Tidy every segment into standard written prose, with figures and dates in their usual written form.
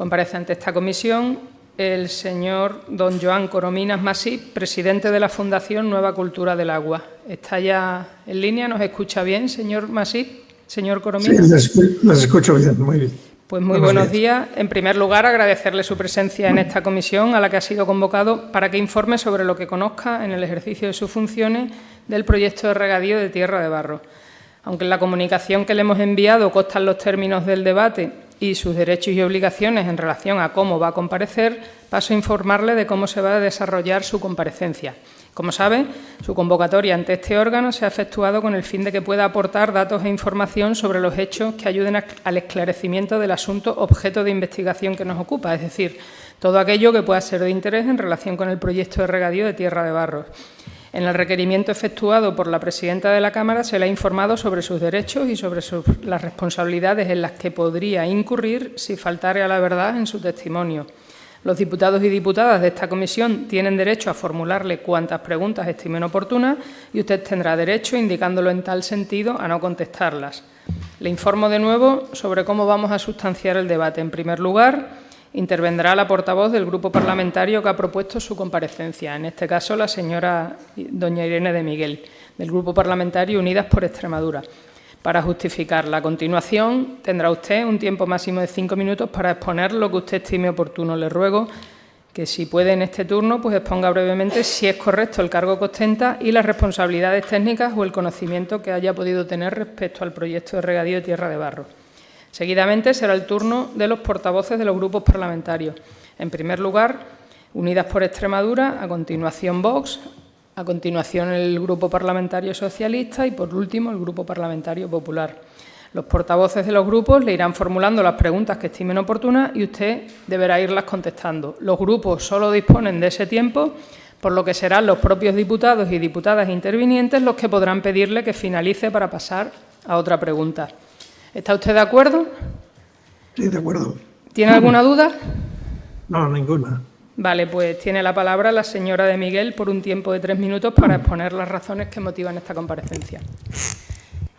Comparece ante esta comisión el señor don Joan Corominas Masip, presidente de la Fundación Nueva Cultura del Agua. ¿Está ya en línea? ¿Nos escucha bien, señor Masip? Señor Corominas. Sí, les escucho bien, muy bien. Pues muy buenos días. En primer lugar, agradecerle su presencia en esta comisión a la que ha sido convocado para que informe sobre lo que conozca en el ejercicio de sus funciones del proyecto de regadío de Tierra de Barros. Aunque en la comunicación que le hemos enviado constan los términos del debate y sus derechos y obligaciones en relación a cómo va a comparecer, paso a informarle de cómo se va a desarrollar su comparecencia. Como sabe, su convocatoria ante este órgano se ha efectuado con el fin de que pueda aportar datos e información sobre los hechos que ayuden al esclarecimiento del asunto objeto de investigación que nos ocupa, es decir, todo aquello que pueda ser de interés en relación con el proyecto de regadío de Tierra de Barros. En el requerimiento efectuado por la presidenta de la Cámara se le ha informado sobre sus derechos y sobre las responsabilidades en las que podría incurrir si faltare a la verdad en su testimonio. Los diputados y diputadas de esta comisión tienen derecho a formularle cuantas preguntas estimen oportunas y usted tendrá derecho, indicándolo en tal sentido, a no contestarlas. Le informo de nuevo sobre cómo vamos a sustanciar el debate. En primer lugar, intervendrá la portavoz del grupo parlamentario que ha propuesto su comparecencia, en este caso la señora doña Irene de Miguel, del grupo parlamentario Unidas por Extremadura, para justificarla. A continuación, tendrá usted un tiempo máximo de 5 minutos para exponer lo que usted estime oportuno. Le ruego que, si puede en este turno, pues exponga brevemente si es correcto el cargo que ostenta y las responsabilidades técnicas o el conocimiento que haya podido tener respecto al proyecto de regadío de Tierra de Barros. Seguidamente será el turno de los portavoces de los grupos parlamentarios. En primer lugar, Unidas por Extremadura, a continuación Vox, a continuación el Grupo Parlamentario Socialista y, por último, el Grupo Parlamentario Popular. Los portavoces de los grupos le irán formulando las preguntas que estimen oportunas y usted deberá irlas contestando. Los grupos solo disponen de ese tiempo, por lo que serán los propios diputados y diputadas intervinientes los que podrán pedirle que finalice para pasar a otra pregunta. ¿Está usted de acuerdo? Sí, de acuerdo. ¿Tiene alguna duda? No, ninguna. Vale, pues tiene la palabra la señora de Miguel por un tiempo de 3 minutos para exponer las razones que motivan esta comparecencia.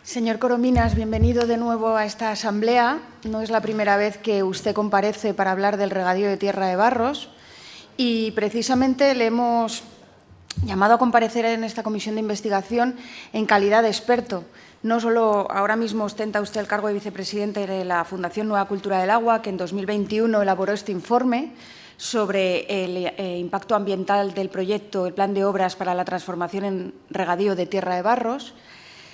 Señor Corominas, bienvenido de nuevo a esta asamblea. No es la primera vez que usted comparece para hablar del regadío de Tierra de Barros y precisamente le hemos llamado a comparecer en esta comisión de investigación en calidad de experto. No solo ahora mismo ostenta usted el cargo de vicepresidente de la Fundación Nueva Cultura del Agua, que en 2021 elaboró este informe sobre el impacto ambiental del proyecto, el plan de obras para la transformación en regadío de Tierra de Barros,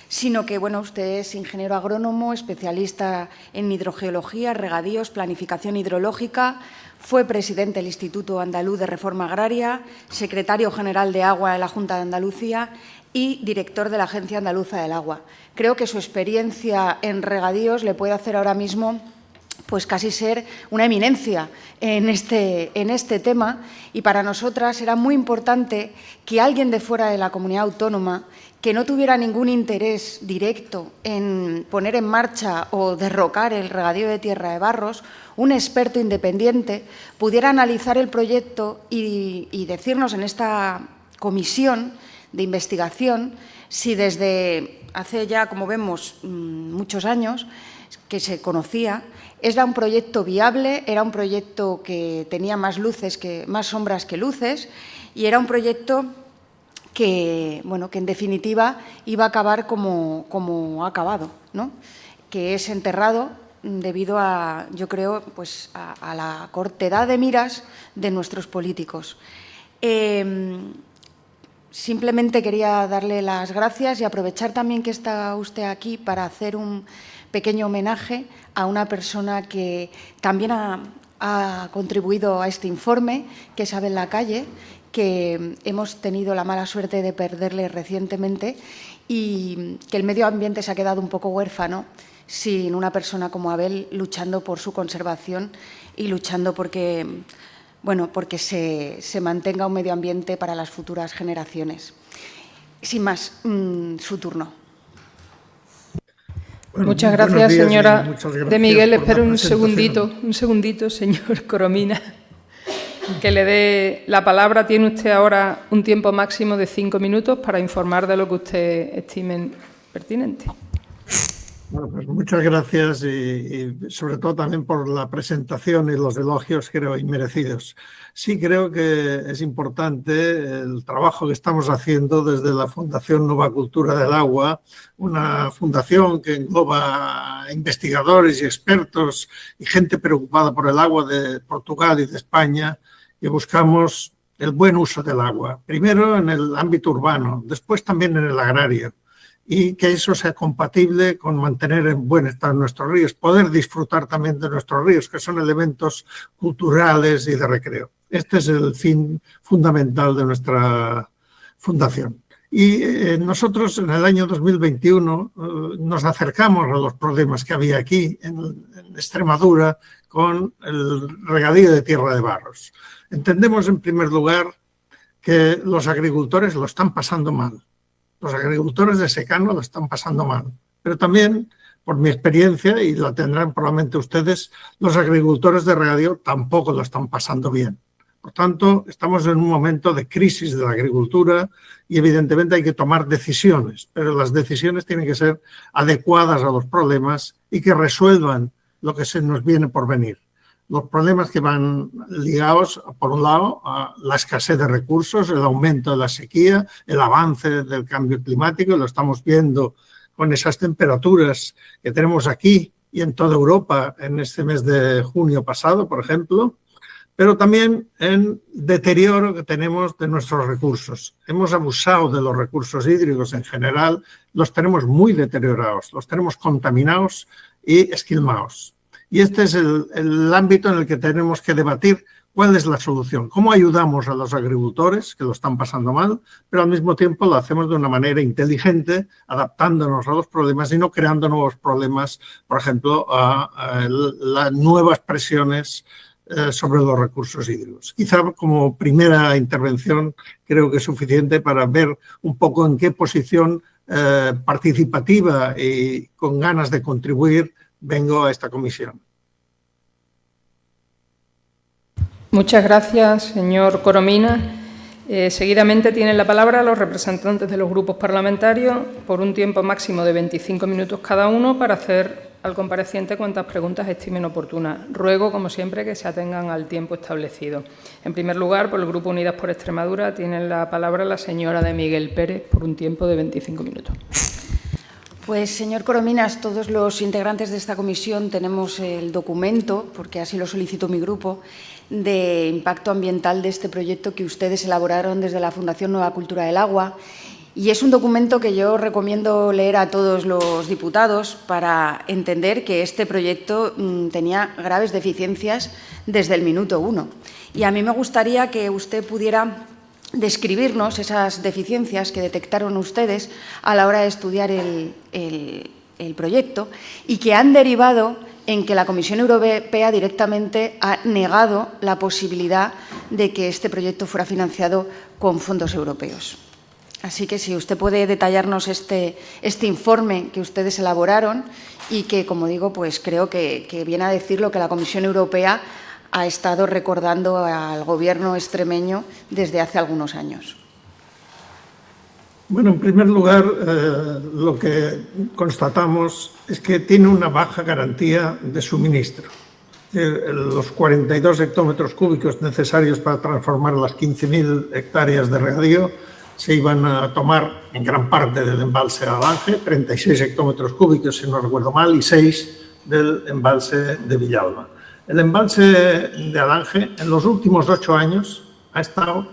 sino que, bueno, usted es ingeniero agrónomo, especialista en hidrogeología, regadíos, planificación hidrológica, fue presidente del Instituto Andaluz de Reforma Agraria, secretario general de Agua de la Junta de Andalucía y director de la Agencia Andaluza del Agua. Creo que su experiencia en regadíos le puede hacer ahora mismo pues casi ser una eminencia en este tema, y para nosotras era muy importante que alguien de fuera de la comunidad autónoma, que no tuviera ningún interés directo en poner en marcha o derrocar el regadío de Tierra de Barros, un experto independiente, pudiera analizar el proyecto y decirnos en esta comisión de investigación si desde hace ya, como vemos, muchos años que se conocía, era un proyecto viable, era un proyecto que tenía más sombras que luces, y era un proyecto que, bueno, que en definitiva iba a acabar como ha acabado, ¿no? Que es enterrado debido a, yo creo, pues a la cortedad de miras de nuestros políticos. Simplemente quería darle las gracias y aprovechar también que está usted aquí para hacer un pequeño homenaje a una persona que también ha contribuido a este informe, que es Abel Lacalle, que hemos tenido la mala suerte de perderle recientemente, y que el medio ambiente se ha quedado un poco huérfano sin una persona como Abel luchando por su conservación y luchando porque se mantenga un medio ambiente para las futuras generaciones. Sin más, su turno. Bueno, muchas gracias, señora de Miguel. Espero un presentación. segundito, señor Corominas, que le dé la palabra. Tiene usted ahora un tiempo máximo de 5 minutos para informar de lo que usted estime pertinente. Bueno, pues muchas gracias y sobre todo también por la presentación y los elogios, creo, inmerecidos. Sí, creo que es importante el trabajo que estamos haciendo desde la Fundación Nueva Cultura del Agua, una fundación que engloba investigadores y expertos y gente preocupada por el agua de Portugal y de España, que buscamos el buen uso del agua, primero en el ámbito urbano, después también en el agrario, y que eso sea compatible con mantener en buen estado nuestros ríos, poder disfrutar también de nuestros ríos, que son elementos culturales y de recreo. Este es el fin fundamental de nuestra fundación. Y nosotros en el año 2021 nos acercamos a los problemas que había aquí en Extremadura con el regadío de tierra de barros. Entendemos en primer lugar que los agricultores lo están pasando mal. Los agricultores de secano lo están pasando mal, pero también, por mi experiencia, y la tendrán probablemente ustedes, los agricultores de regadío tampoco lo están pasando bien. Por tanto, estamos en un momento de crisis de la agricultura y evidentemente hay que tomar decisiones, pero las decisiones tienen que ser adecuadas a los problemas y que resuelvan lo que se nos viene por venir. Los problemas que van ligados, por un lado, a la escasez de recursos, el aumento de la sequía, el avance del cambio climático, lo estamos viendo con esas temperaturas que tenemos aquí y en toda Europa en este mes de junio pasado, por ejemplo, pero también en deterioro que tenemos de nuestros recursos. Hemos abusado de los recursos hídricos en general, los tenemos muy deteriorados, los tenemos contaminados y esquilmados. Y este es el ámbito en el que tenemos que debatir cuál es la solución, cómo ayudamos a los agricultores que lo están pasando mal, pero al mismo tiempo lo hacemos de una manera inteligente, adaptándonos a los problemas y no creando nuevos problemas, por ejemplo, a las nuevas presiones sobre los recursos hídricos. Quizá como primera intervención creo que es suficiente para ver un poco en qué posición participativa y con ganas de contribuir vengo a esta comisión. Muchas gracias, señor Corominas. Seguidamente tienen la palabra los representantes de los grupos parlamentarios por un tiempo máximo de 25 minutos cada uno para hacer al compareciente cuantas preguntas estimen oportunas. Ruego, como siempre, que se atengan al tiempo establecido. En primer lugar, por el Grupo Unidas por Extremadura, tiene la palabra la señora de Miguel Pérez por un tiempo de 25 minutos. Pues, señor Corominas, todos los integrantes de esta comisión tenemos el documento, porque así lo solicitó mi grupo, de impacto ambiental de este proyecto que ustedes elaboraron desde la Fundación Nueva Cultura del Agua. Y es un documento que yo recomiendo leer a todos los diputados para entender que este proyecto tenía graves deficiencias desde el minuto 1. Y a mí me gustaría que usted pudiera describirnos esas deficiencias que detectaron ustedes a la hora de estudiar el proyecto y que han derivado en que la Comisión Europea directamente ha negado la posibilidad de que este proyecto fuera financiado con fondos europeos. Así que si usted puede detallarnos este informe que ustedes elaboraron y que, como digo, pues creo que viene a decir lo que la Comisión Europea ha estado recordando al Gobierno extremeño desde hace algunos años. Bueno, en primer lugar, lo que constatamos es que tiene una baja garantía de suministro. Los 42 hectómetros cúbicos necesarios para transformar las 15.000 hectáreas de regadío se iban a tomar en gran parte del embalse de Alange, 36 hectómetros cúbicos, si no recuerdo mal, y 6 del embalse de Villalba. El embalse de Alange en los últimos 8 años ha estado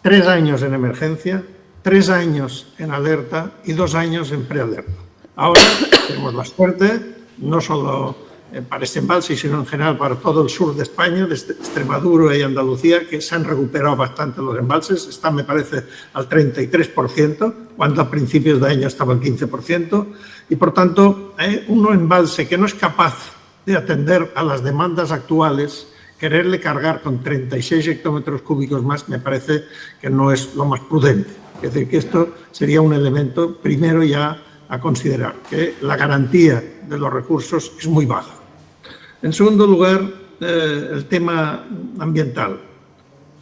3 años en emergencia, 3 años en alerta y 2 años en prealerta. Ahora tenemos la suerte, no solo para este embalse, sino en general para todo el sur de España, desde Extremadura y Andalucía, que se han recuperado bastante los embalses. Están, me parece, al 33%, cuando a principios de año estaba el 15%. Y, por tanto, un embalse que no es capaz de atender a las demandas actuales, quererle cargar con 36 hectómetros cúbicos más, me parece que no es lo más prudente. Es decir, que esto sería un elemento, primero ya, a considerar, que la garantía de los recursos es muy baja. En segundo lugar, el tema ambiental.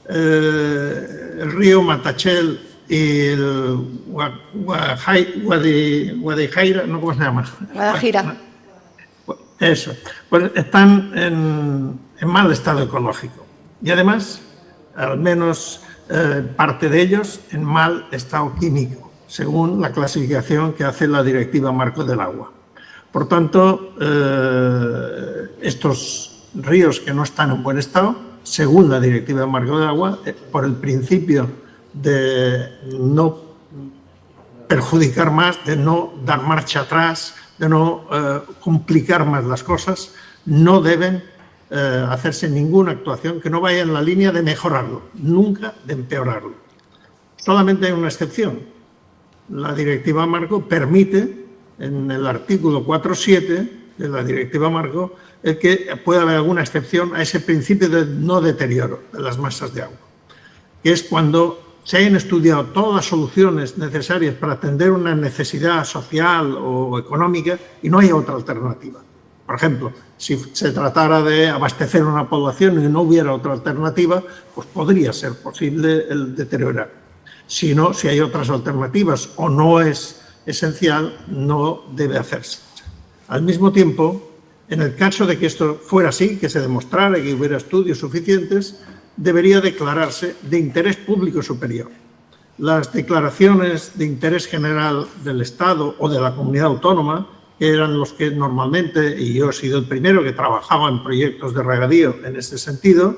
El río Matachel y el Guadalajara, ¿no? ¿Cómo se llama? Guadalajara. Eso, pues están en mal estado ecológico y además, al menos parte de ellos, en mal estado químico, según la clasificación que hace la Directiva Marco del Agua. Por tanto, estos ríos que no están en buen estado, según la Directiva Marco del Agua, por el principio de no perjudicar más, de no dar marcha atrás, de no complicar más las cosas, no deben hacerse ninguna actuación que no vaya en la línea de mejorarlo, nunca de empeorarlo. Solamente hay una excepción. La Directiva Marco permite, en el artículo 4.7 de la Directiva Marco, el que pueda haber alguna excepción a ese principio de no deterioro de las masas de agua, que es cuando se hayan estudiado todas las soluciones necesarias para atender una necesidad social o económica y no haya otra alternativa. Por ejemplo, si se tratara de abastecer una población y no hubiera otra alternativa, pues podría ser posible el deteriorar. Si no, si hay otras alternativas o no es esencial, no debe hacerse. Al mismo tiempo, en el caso de que esto fuera así, que se demostrara que hubiera estudios suficientes, debería declararse de interés público superior. Las declaraciones de interés general del Estado o de la comunidad autónoma, que eran los que normalmente, y yo he sido el primero que trabajaba en proyectos de regadío en ese sentido,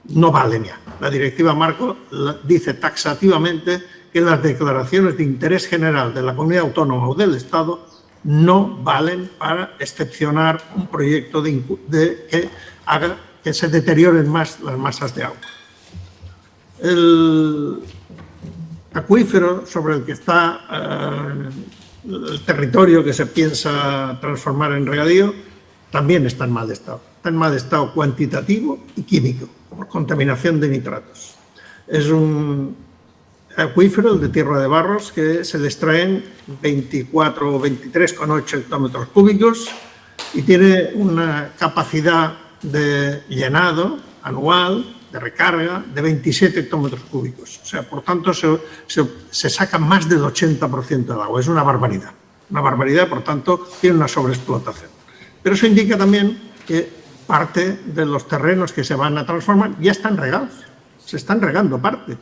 no valen ya. La Directiva Marco dice taxativamente que las declaraciones de interés general de la comunidad autónoma o del Estado no valen para excepcionar un proyecto que haga que se deterioren más las masas de agua. El acuífero sobre el que está el territorio que se piensa transformar en regadío también está en mal estado. Está en mal estado cuantitativo y químico, por contaminación de nitratos. Es un acuífero, el de Tierra de Barros, que se le extraen 24 o 23,8 hectómetros cúbicos y tiene una capacidad de llenado anual, de recarga, de 27 hectómetros cúbicos. O sea, por tanto, se saca más del 80% del agua. Es una barbaridad. Una barbaridad, por tanto, tiene una sobreexplotación. Pero eso indica también que parte de los terrenos que se van a transformar ya están regados. Se están regando parte.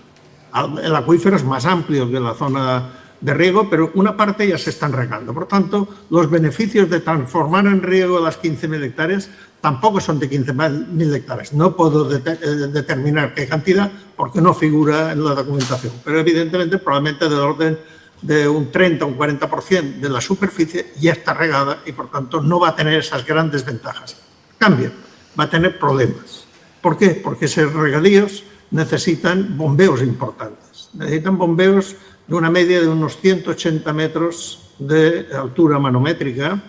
El acuífero es más amplio que la zona de riego, pero una parte ya se están regando. Por tanto, los beneficios de transformar en riego las 15.000 hectáreas tampoco son de 15.000 hectáreas. No puedo determinar qué cantidad porque no figura en la documentación, pero evidentemente probablemente del orden de un 30 o un 40% de la superficie ya está regada y por tanto no va a tener esas grandes ventajas. Cambio, va a tener problemas. ¿Por qué? Porque esos regadíos necesitan bombeos importantes. Necesitan bombeos de una media de unos 180 metros de altura manométrica,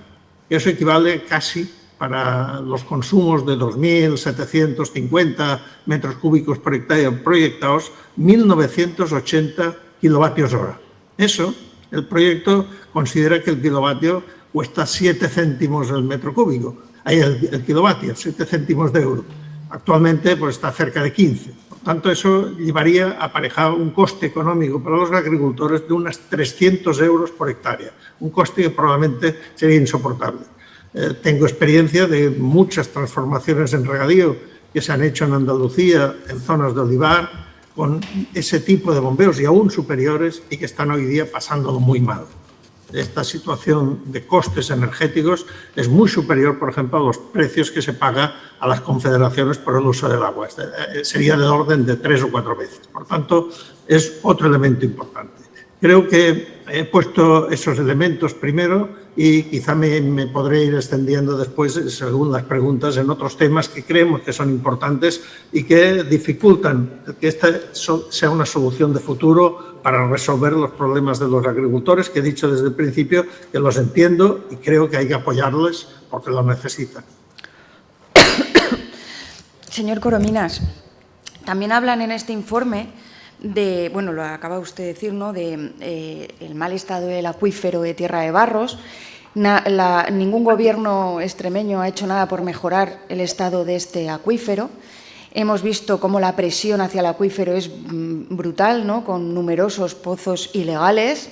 que eso equivale casi para los consumos de 2.750 metros cúbicos por hectárea proyectados, 1.980 kilovatios hora. Eso, el proyecto considera que el kilovatio cuesta 7 céntimos el metro cúbico, ahí el kilovatio, 7 céntimos de euro. Actualmente pues, está cerca de 15. Por tanto, eso llevaría aparejado un coste económico para los agricultores de unos 300 euros por hectárea, un coste que probablemente sería insoportable. Tengo experiencia de muchas transformaciones en regadío que se han hecho en Andalucía, en zonas de olivar, con ese tipo de bombeos y aún superiores y que están hoy día pasándolo muy mal. Esta situación de costes energéticos es muy superior, por ejemplo, a los precios que se paga a las confederaciones por el uso del agua. Sería del orden de 3 o 4 veces. Por tanto, es otro elemento importante. Creo que he puesto esos elementos primero y quizá me podré ir extendiendo después, según las preguntas, en otros temas que creemos que son importantes y que dificultan que esta sea una solución de futuro para resolver los problemas de los agricultores, que he dicho desde el principio que los entiendo y creo que hay que apoyarles porque lo necesitan. Señor Corominas, también hablan en este informe de, bueno, lo acaba usted de decir, ¿no?, de el mal estado del acuífero de Tierra de Barros. Ningún gobierno extremeño ha hecho nada por mejorar el estado de este acuífero. hemos visto cómo la presión hacia el acuífero es brutal, ¿no?, con numerosos pozos ilegales,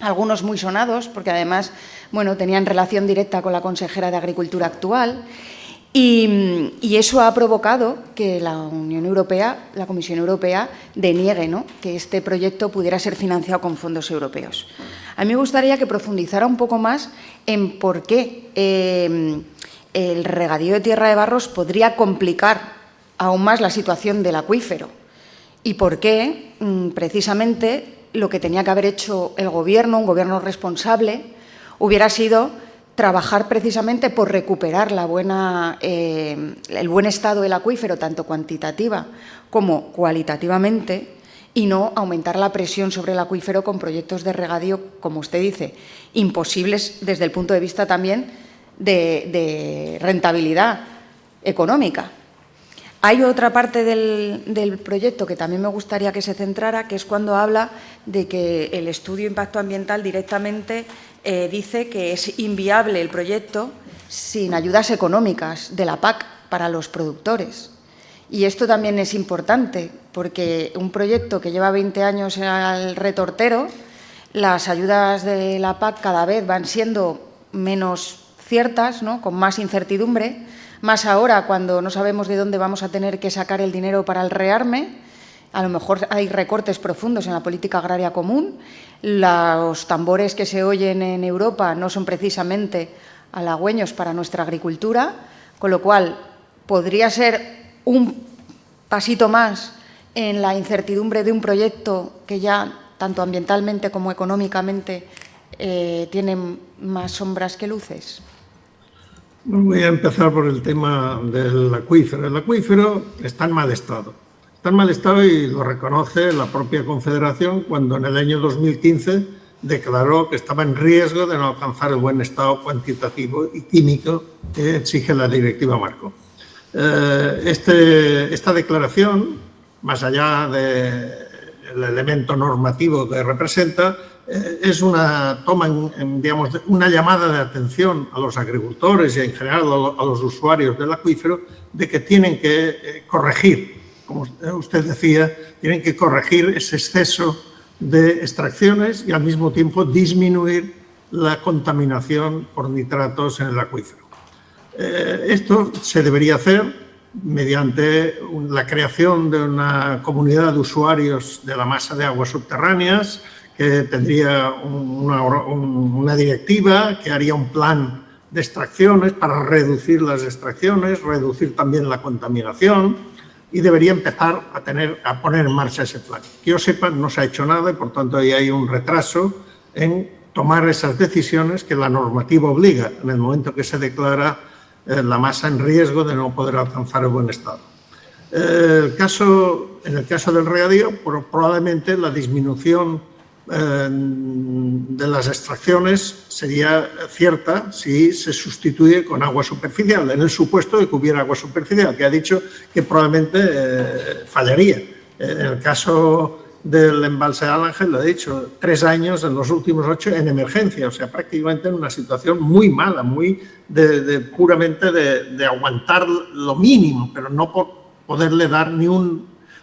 algunos muy sonados, porque además, bueno, tenían relación directa con la consejera de Agricultura actual. Y eso ha provocado que la Unión Europea, la Comisión Europea, deniegue, ¿no?, que este proyecto pudiera ser financiado con fondos europeos. A mí me gustaría que profundizara un poco más en por qué el regadío de Tierra de Barros podría complicar aún más la situación del acuífero y por qué, precisamente, lo que tenía que haber hecho el Gobierno, un Gobierno responsable, hubiera sido trabajar precisamente por recuperar el buen estado del acuífero, tanto cuantitativa como cualitativamente, y no aumentar la presión sobre el acuífero con proyectos de regadío, como usted dice, imposibles desde el punto de vista también de rentabilidad económica. Hay otra parte del proyecto que también me gustaría que se centrara, que es cuando habla de que el estudio de impacto ambiental directamente dice que es inviable el proyecto sin ayudas económicas de la PAC para los productores. Y esto también es importante, porque un proyecto que lleva 20 años al retortero, las ayudas de la PAC cada vez van siendo menos ciertas, ¿no?, con más incertidumbre, más ahora cuando no sabemos de dónde vamos a tener que sacar el dinero para el rearme. A lo mejor hay recortes profundos en la política agraria común. Los tambores que se oyen en Europa no son precisamente halagüeños para nuestra agricultura, con lo cual podría ser un pasito más en la incertidumbre de un proyecto que ya, tanto ambientalmente como económicamente, tiene más sombras que luces. Voy a empezar por el tema del acuífero. El acuífero está en mal estado. Está en mal estado y lo reconoce la propia Confederación cuando en el año 2015 declaró que estaba en riesgo de no alcanzar el buen estado cuantitativo y químico que exige la Directiva Marco. Esta declaración, más allá del elemento normativo que representa, es una toma, digamos, una llamada de atención a los agricultores y en general a los usuarios del acuífero de que tienen que corregir, como usted decía, tienen que corregir ese exceso de extracciones y al mismo tiempo disminuir la contaminación por nitratos en el acuífero. Esto se debería hacer mediante la creación de una comunidad de usuarios de la masa de aguas subterráneas que tendría una directiva, que haría un plan de extracciones para reducir las extracciones, reducir también la contaminación y debería empezar a poner en marcha ese plan. Que yo sepa, no se ha hecho nada y por tanto ahí hay un retraso en tomar esas decisiones que la normativa obliga en el momento que se declara la masa en riesgo de no poder alcanzar el buen estado. En el caso del regadío, probablemente la disminución de las extracciones sería cierta si se sustituye con agua superficial, en el supuesto de que hubiera agua superficial, que ha dicho que probablemente fallaría. En el caso del embalse de Ángel, lo he dicho, 3 años en los últimos 8 en emergencia, o sea, prácticamente en una situación muy mala, muy puramente de aguantar lo mínimo, pero no por poderle dar ni una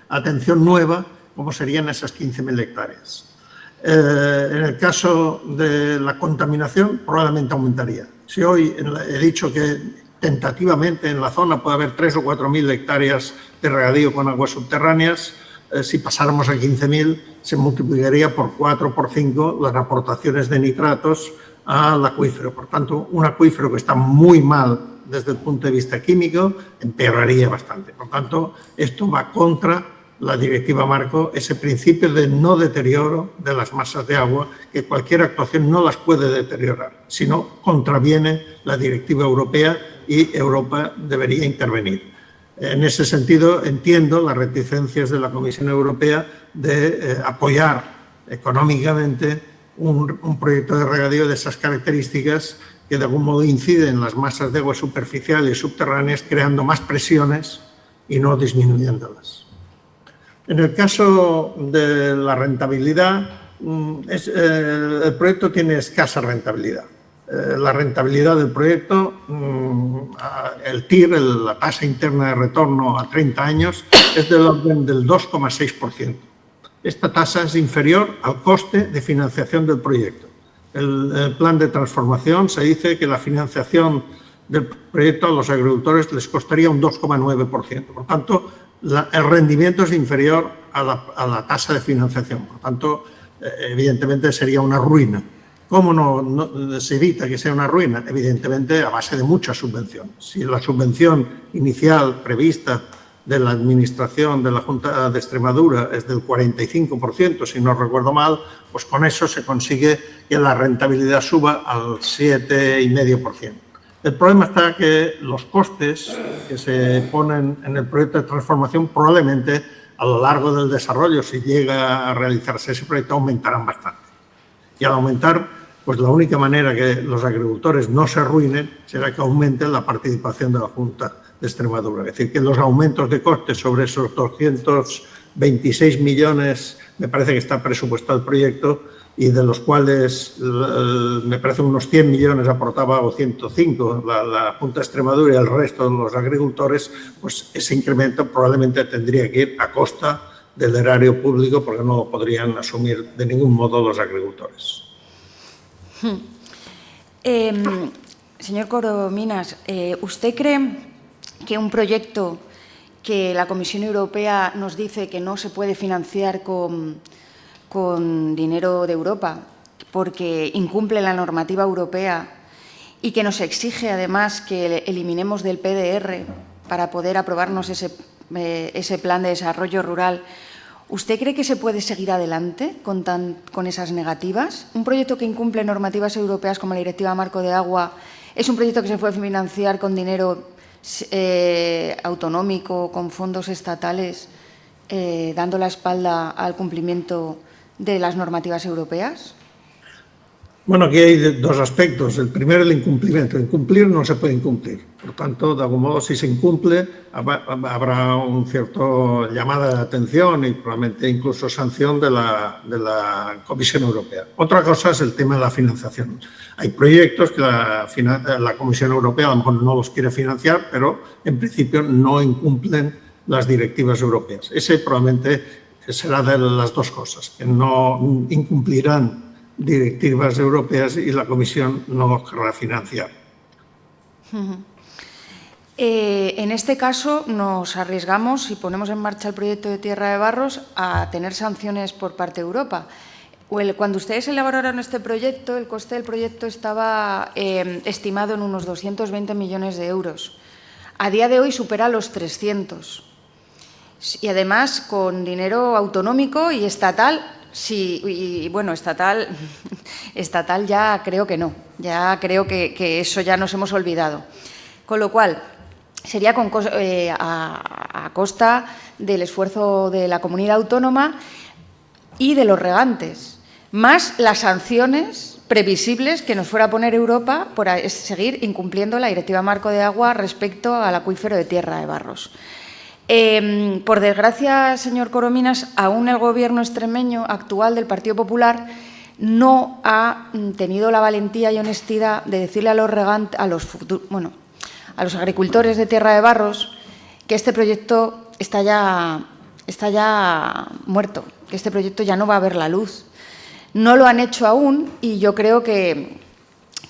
atención nueva como serían esas 15.000 hectáreas. En el caso de la contaminación, probablemente aumentaría. Si hoy he dicho que tentativamente en la zona puede haber 3.000 o 4.000 hectáreas de regadío con aguas subterráneas, si pasáramos a 15.000 se multiplicaría por 4 o por 5 las aportaciones de nitratos al acuífero. Por tanto, un acuífero que está muy mal desde el punto de vista químico empeoraría bastante. Por tanto, esto va contra la Directiva Marco, ese principio de no deterioro de las masas de agua, que cualquier actuación no las puede deteriorar, sino contraviene la Directiva Europea y Europa debería intervenir. En ese sentido, entiendo las reticencias de la Comisión Europea de apoyar económicamente un proyecto de regadío de esas características que de algún modo incide en las masas de agua superficiales y subterráneas, creando más presiones y no disminuyéndolas. En el caso de la rentabilidad, el proyecto tiene escasa rentabilidad. la rentabilidad del proyecto, el TIR, la tasa interna de retorno a 30 años, es del orden del 2,6%. Esta tasa es inferior al coste de financiación del proyecto. El plan de transformación se dice que la financiación del proyecto a los agricultores les costaría un 2,9%. Por tanto, el rendimiento es inferior a la tasa de financiación. Por tanto, evidentemente sería una ruina. ¿Cómo no se evita que sea una ruina? Evidentemente a base de muchas subvenciones. Si la subvención inicial prevista de la Administración de la Junta de Extremadura es del 45%, si no recuerdo mal, pues con eso se consigue que la rentabilidad suba al 7,5%. El problema está que los costes que se ponen en el proyecto de transformación probablemente a lo largo del desarrollo, si llega a realizarse ese proyecto, aumentarán bastante. Y al aumentar, pues la única manera que los agricultores no se arruinen será que aumente la participación de la Junta de Extremadura. Es decir, que los aumentos de costes sobre esos 226 millones, me parece que está presupuestado el proyecto, y de los cuales me parece unos 100 millones aportaba, o 105, la Junta de Extremadura y el resto de los agricultores, pues ese incremento probablemente tendría que ir a costa del erario público, porque no lo podrían asumir de ningún modo los agricultores. Señor Corominas, ¿usted cree que un proyecto que la Comisión Europea nos dice que no se puede financiar con dinero de Europa porque incumple la normativa europea y que nos exige además que eliminemos del PDR para poder aprobarnos ese plan de desarrollo rural, ¿usted cree que se puede seguir adelante con esas negativas? Un proyecto que incumple normativas europeas como la Directiva Marco de Agua es un proyecto que se puede financiar con dinero autonómico, con fondos estatales, dando la espalda al cumplimiento de las normativas europeas? Bueno, aquí hay dos aspectos. El primero, el incumplimiento. Incumplir no se puede incumplir. Por tanto, de algún modo, si se incumple, habrá un cierto llamada de atención y probablemente incluso sanción de la Comisión Europea. Otra cosa es el tema de la financiación. Hay proyectos que la Comisión Europea a lo mejor no los quiere financiar, pero en principio no incumplen las directivas europeas. Ese probablemente será de las dos cosas, que no incumplirán directivas europeas y la Comisión no los querrá financiar. En este caso nos arriesgamos, si ponemos en marcha el proyecto de Tierra de Barros, a tener sanciones por parte de Europa. Cuando ustedes elaboraron este proyecto, el coste del proyecto estaba estimado en unos 220 millones de euros. A día de hoy supera los 300. Y además con dinero autonómico y estatal, sí, y bueno, estatal ya creo que no, ya creo que eso ya nos hemos olvidado. Con lo cual, sería a costa del esfuerzo de la comunidad autónoma y de los regantes, más las sanciones previsibles que nos fuera a poner Europa por seguir incumpliendo la Directiva Marco de Agua respecto al acuífero de Tierra de Barros. Por desgracia, señor Corominas, aún el Gobierno extremeño actual del Partido Popular no ha tenido la valentía y honestidad de decirle a los agricultores de Tierra de Barros que este proyecto está ya muerto, que este proyecto ya no va a ver la luz. No lo han hecho aún y yo creo que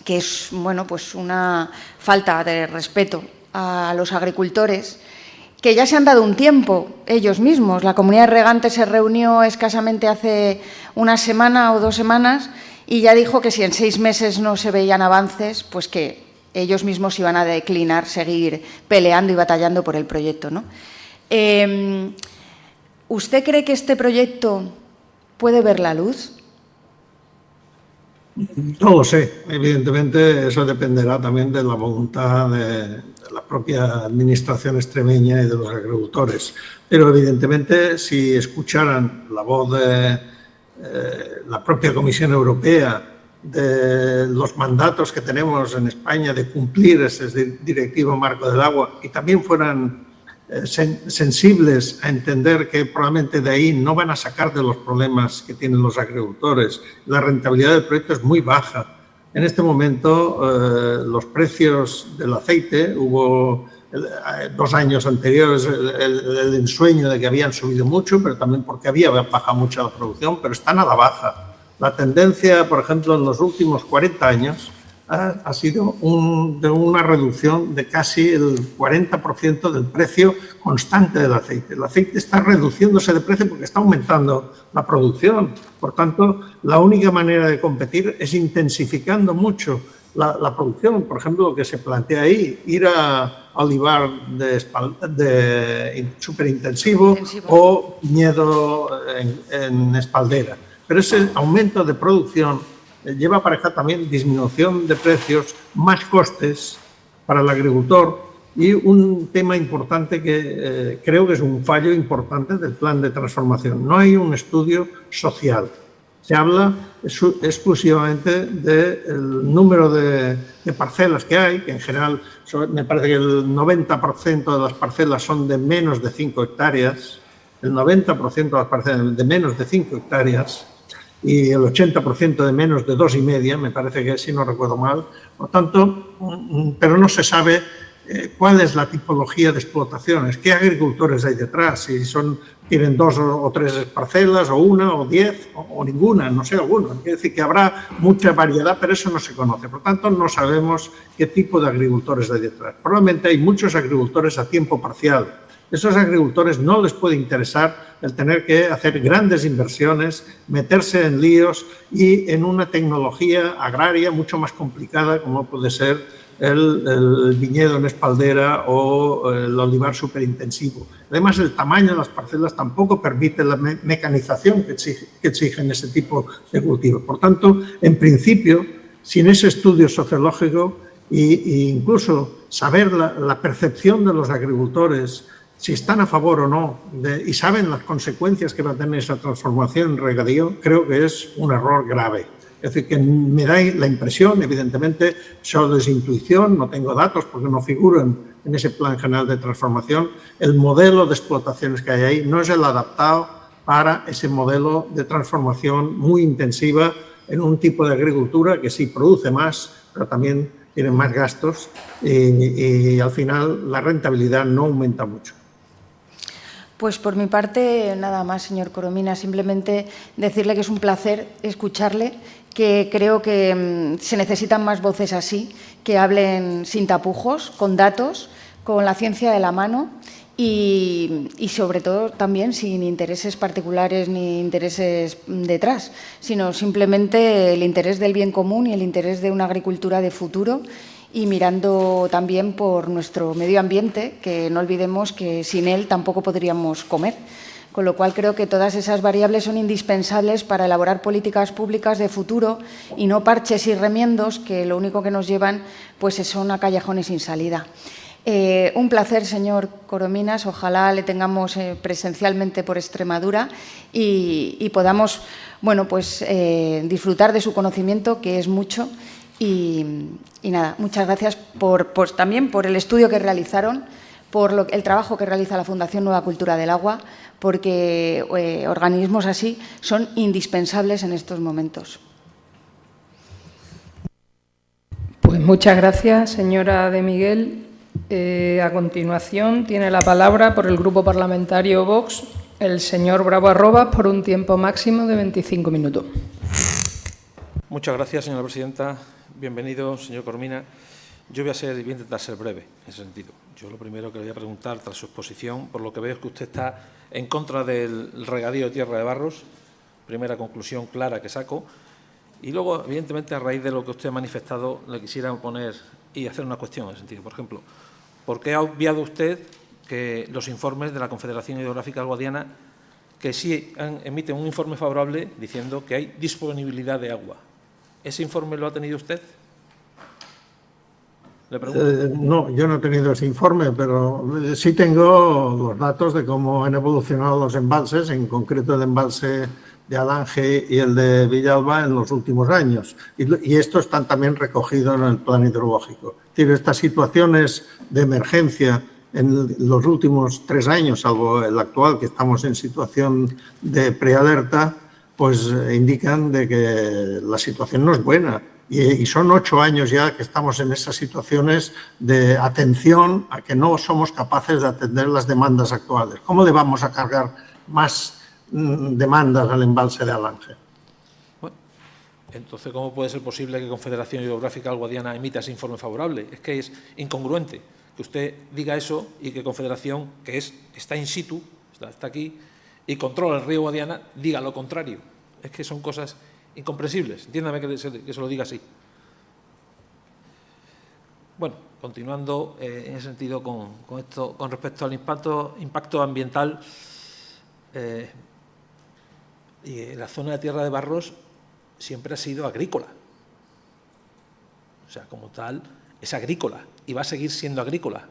es pues una falta de respeto a los agricultores, que ya se han dado un tiempo ellos mismos. La comunidad de regantes se reunió escasamente hace una semana o 2 semanas y ya dijo que si en 6 meses no se veían avances, pues que ellos mismos iban a declinar seguir peleando y batallando por el proyecto, ¿no? ¿Usted cree que este proyecto puede ver la luz? No lo sé. Evidentemente, eso dependerá también de la voluntad de la propia administración extremeña y de los agricultores. Pero, evidentemente, si escucharan la voz de la propia Comisión Europea, de los mandatos que tenemos en España de cumplir ese directivo marco del agua y también fueran sensibles a entender que probablemente de ahí no van a sacar de los problemas que tienen los agricultores. La rentabilidad del proyecto es muy baja En este momento, los precios del aceite, hubo 2 años anteriores el ensueño de que habían subido mucho, pero también porque había bajado mucho la producción, pero están a la baja. La tendencia, por ejemplo, en los últimos 40 años ha sido de una reducción de casi el 40% del precio constante del aceite. El aceite está reduciéndose de precio porque está aumentando la producción. Por tanto, la única manera de competir es intensificando mucho la producción. Por ejemplo, lo que se plantea ahí, ir a olivar de superintensivo o viñedo en espaldera. Pero ese aumento de producción lleva aparejado también disminución de precios, más costes para el agricultor y un tema importante que creo que es un fallo importante del plan de transformación. No hay un estudio social. Se habla exclusivamente del número de parcelas que hay, que en general me parece que el 90% de las parcelas son de menos de 5 hectáreas, el 90% de las parcelas de menos de 5 hectáreas, y el 80% de menos de 2,5, me parece que si no recuerdo mal. Por tanto, pero no se sabe cuál es la tipología de explotaciones, qué agricultores hay detrás, si tienen 2 o 3 parcelas, o 1, o 10, o ninguna, no sé, alguna. Quiere decir que habrá mucha variedad, pero eso no se conoce. Por tanto, no sabemos qué tipo de agricultores hay detrás. Probablemente hay muchos agricultores a tiempo parcial. Esos agricultores no les puede interesar el tener que hacer grandes inversiones, meterse en líos y en una tecnología agraria mucho más complicada como puede ser el viñedo en espaldera o el olivar superintensivo. Además, el tamaño de las parcelas tampoco permite la mecanización que exigen ese tipo de cultivos. Por tanto, en principio, sin ese estudio sociológico e incluso saber la percepción de los agricultores, si están a favor o no, y saben las consecuencias que va a tener esa transformación en regadío, creo que es un error grave. Es decir, que me da la impresión, evidentemente, solo es intuición, no tengo datos porque no figuran en ese plan general de transformación. El modelo de explotaciones que hay ahí no es el adaptado para ese modelo de transformación muy intensiva en un tipo de agricultura que sí produce más, pero también tiene más gastos y al final la rentabilidad no aumenta mucho. Pues por mi parte, nada más, señor Corominas, simplemente decirle que es un placer escucharle, que creo que se necesitan más voces así, que hablen sin tapujos, con datos, con la ciencia de la mano y sobre todo también sin intereses particulares ni intereses detrás, sino simplemente el interés del bien común y el interés de una agricultura de futuro y mirando también por nuestro medio ambiente, que no olvidemos que sin él tampoco podríamos comer. Con lo cual creo que todas esas variables son indispensables para elaborar políticas públicas de futuro y no parches y remiendos que lo único que nos llevan pues son a callejones sin salida. Un placer, señor Corominas. Ojalá le tengamos presencialmente por Extremadura y podamos disfrutar de su conocimiento, que es mucho. Y nada, muchas gracias también por el estudio que realizaron, por el trabajo que realiza la Fundación Nueva Cultura del Agua, porque organismos así son indispensables en estos momentos. Pues muchas gracias, señora de Miguel. A continuación tiene la palabra por el Grupo Parlamentario Vox el señor Bravo Arrobas por un tiempo máximo de 25 minutos. Muchas gracias, señora presidenta. Bienvenido, señor Corominas. Yo voy a intentar ser breve en ese sentido. Yo lo primero que le voy a preguntar tras su exposición, por lo que veo es que usted está en contra del regadío de tierra de barros, primera conclusión clara que saco, y luego, evidentemente, a raíz de lo que usted ha manifestado, le quisiera poner y hacer una cuestión en ese sentido. Por ejemplo, ¿por qué ha obviado usted que los informes de la Confederación Hidrográfica Guadiana, que sí emiten un informe favorable diciendo que hay disponibilidad de agua? ¿Ese informe lo ha tenido usted? Le pregunto. No, yo no he tenido ese informe, pero sí tengo los datos de cómo han evolucionado los embalses, en concreto el embalse de Alange y el de Villalba en los últimos años. Y esto están también recogidos en el plan hidrológico. Es decir, estas situaciones de emergencia en los últimos 3 años, salvo el actual, que estamos en situación de prealerta, pues indican de que la situación no es buena. Y son 8 años ya que estamos en esas situaciones de atención a que no somos capaces de atender las demandas actuales. ¿Cómo le vamos a cargar más demandas al embalse de Alange? Bueno, entonces, ¿cómo puede ser posible que Confederación Hidrográfica del Guadiana emita ese informe favorable? Es que es incongruente que usted diga eso y que Confederación, que está in situ, está aquí, y controla el río Guadiana, diga lo contrario. Es que son cosas incomprensibles. Entiéndame que se lo diga así. Bueno, continuando en ese sentido con esto, con respecto al impacto ambiental, y la zona de Tierra de Barros siempre ha sido agrícola. O sea, como tal, es agrícola y va a seguir siendo agrícola.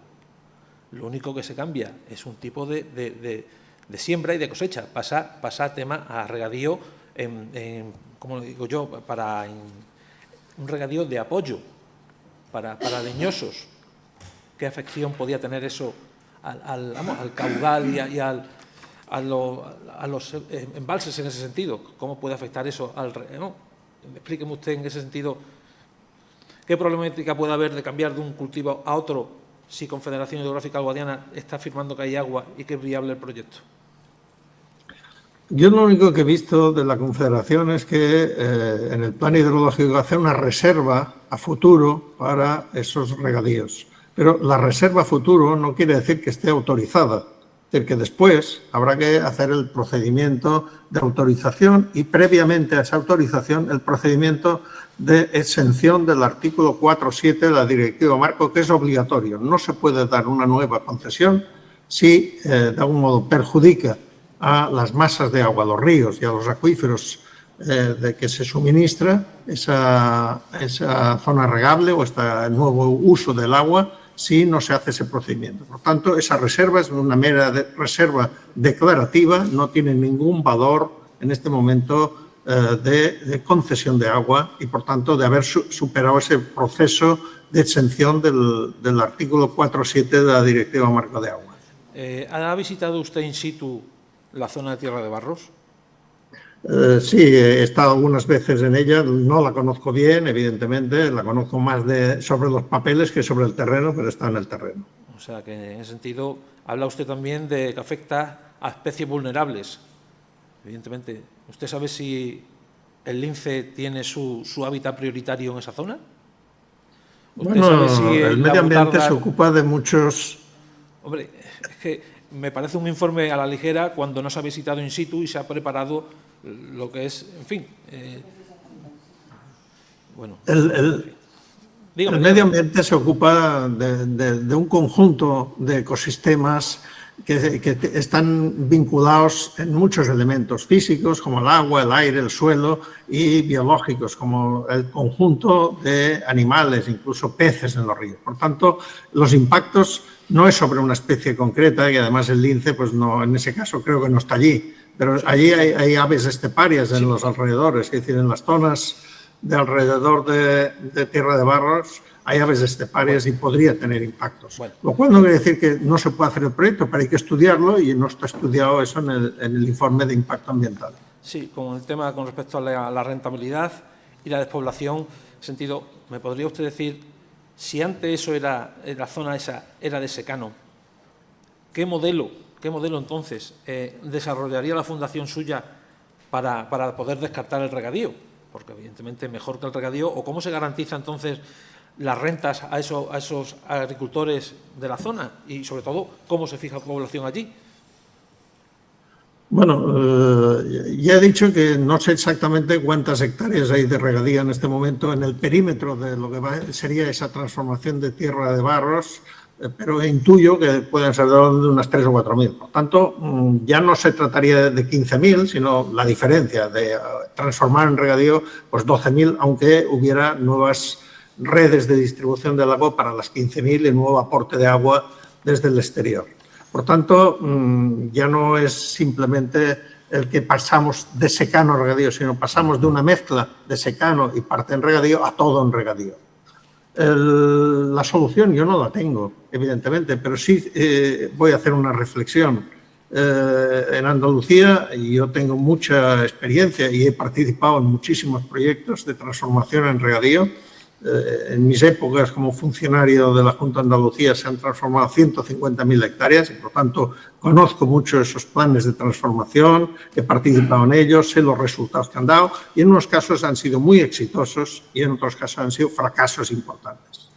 Lo único que se cambia es un tipo de siembra y de cosecha. Pasa tema a regadío, como digo yo, un regadío de apoyo para leñosos. ¿Qué afección podía tener eso al caudal y a los embalses en ese sentido? ¿Cómo puede afectar eso no? Explíqueme usted en ese sentido qué problemática puede haber de cambiar de un cultivo a otro si Confederación Hidrográfica del Guadiana está afirmando que hay agua y que es viable el proyecto. Yo lo único que he visto de la Confederación es que en el plan hidrológico hace una reserva a futuro para esos regadíos. Pero la reserva a futuro no quiere decir que esté autorizada. Es decir, que después habrá que hacer el procedimiento de autorización y previamente a esa autorización el procedimiento de exención del artículo 4.7 de la Directiva Marco, que es obligatorio. No se puede dar una nueva concesión si de algún modo perjudica a las masas de agua, a los ríos y a los acuíferos de que se suministra esa zona regable o este nuevo uso del agua si no se hace ese procedimiento. Por tanto, esa reserva es una mera reserva declarativa, no tiene ningún valor en este momento de concesión de agua y, por tanto, de haber superado ese proceso de exención del artículo 4.7 de la Directiva Marco de Agua. ¿Ha visitado usted in situ la zona de Tierra de Barros? Sí, he estado algunas veces en ella, no la conozco bien, evidentemente, la conozco más sobre los papeles que sobre el terreno, pero está en el terreno. O sea, que en ese sentido habla usted también de que afecta a especies vulnerables. Evidentemente, ¿usted sabe si el lince tiene su hábitat prioritario en esa zona? Bueno, sabe si el medio ambiente se ocupa de muchos... Hombre, es que me parece un informe a la ligera cuando no se ha visitado in situ y se ha preparado lo que es, en fin. Bueno. El medio ambiente se ocupa de un conjunto de ecosistemas que están vinculados en muchos elementos físicos, como el agua, el aire, el suelo, y biológicos, como el conjunto de animales, incluso peces en los ríos. Por tanto, los impactos no es sobre una especie concreta, y además el lince, pues no, en ese caso creo que no está allí, pero allí hay aves esteparias en los alrededores, es decir, en las zonas de alrededor de Tierra de Barros hay aves esteparias y podría tener impactos. Bueno. Lo cual no quiere decir que no se pueda hacer el proyecto, pero hay que estudiarlo y no está estudiado eso en el informe de impacto ambiental. Sí, con el tema con respecto a la rentabilidad y la despoblación, sentido, ¿me podría usted decir si antes eso era la zona esa era de secano? ¿Qué modelo entonces desarrollaría la fundación suya para poder descartar el regadío? Porque evidentemente mejor que el regadío, o cómo se garantiza entonces las rentas a esos agricultores de la zona y, sobre todo, cómo se fija la población allí. Bueno, ya he dicho que no sé exactamente cuántas hectáreas hay de regadío en este momento en el perímetro de lo que sería esa transformación de Tierra de Barros, pero intuyo que pueden ser de unas 3.000 o 4.000. Por tanto, ya no se trataría de 15.000, sino la diferencia de transformar en regadío pues 12.000, aunque hubiera nuevas redes de distribución del agua para las 15.000 y nuevo aporte de agua desde el exterior. Por tanto, ya no es simplemente el que pasamos de secano a regadío, sino pasamos de una mezcla de secano y parte en regadío a todo en regadío. La solución yo no la tengo, evidentemente, pero sí voy a hacer una reflexión. En Andalucía, y yo tengo mucha experiencia y he participado en muchísimos proyectos de transformación en regadío. En mis épocas como funcionario de la Junta de Andalucía se han transformado 150.000 hectáreas y, por tanto, conozco mucho esos planes de transformación, he participado en ellos, sé los resultados que han dado y en unos casos han sido muy exitosos y en otros casos han sido fracasos importantes.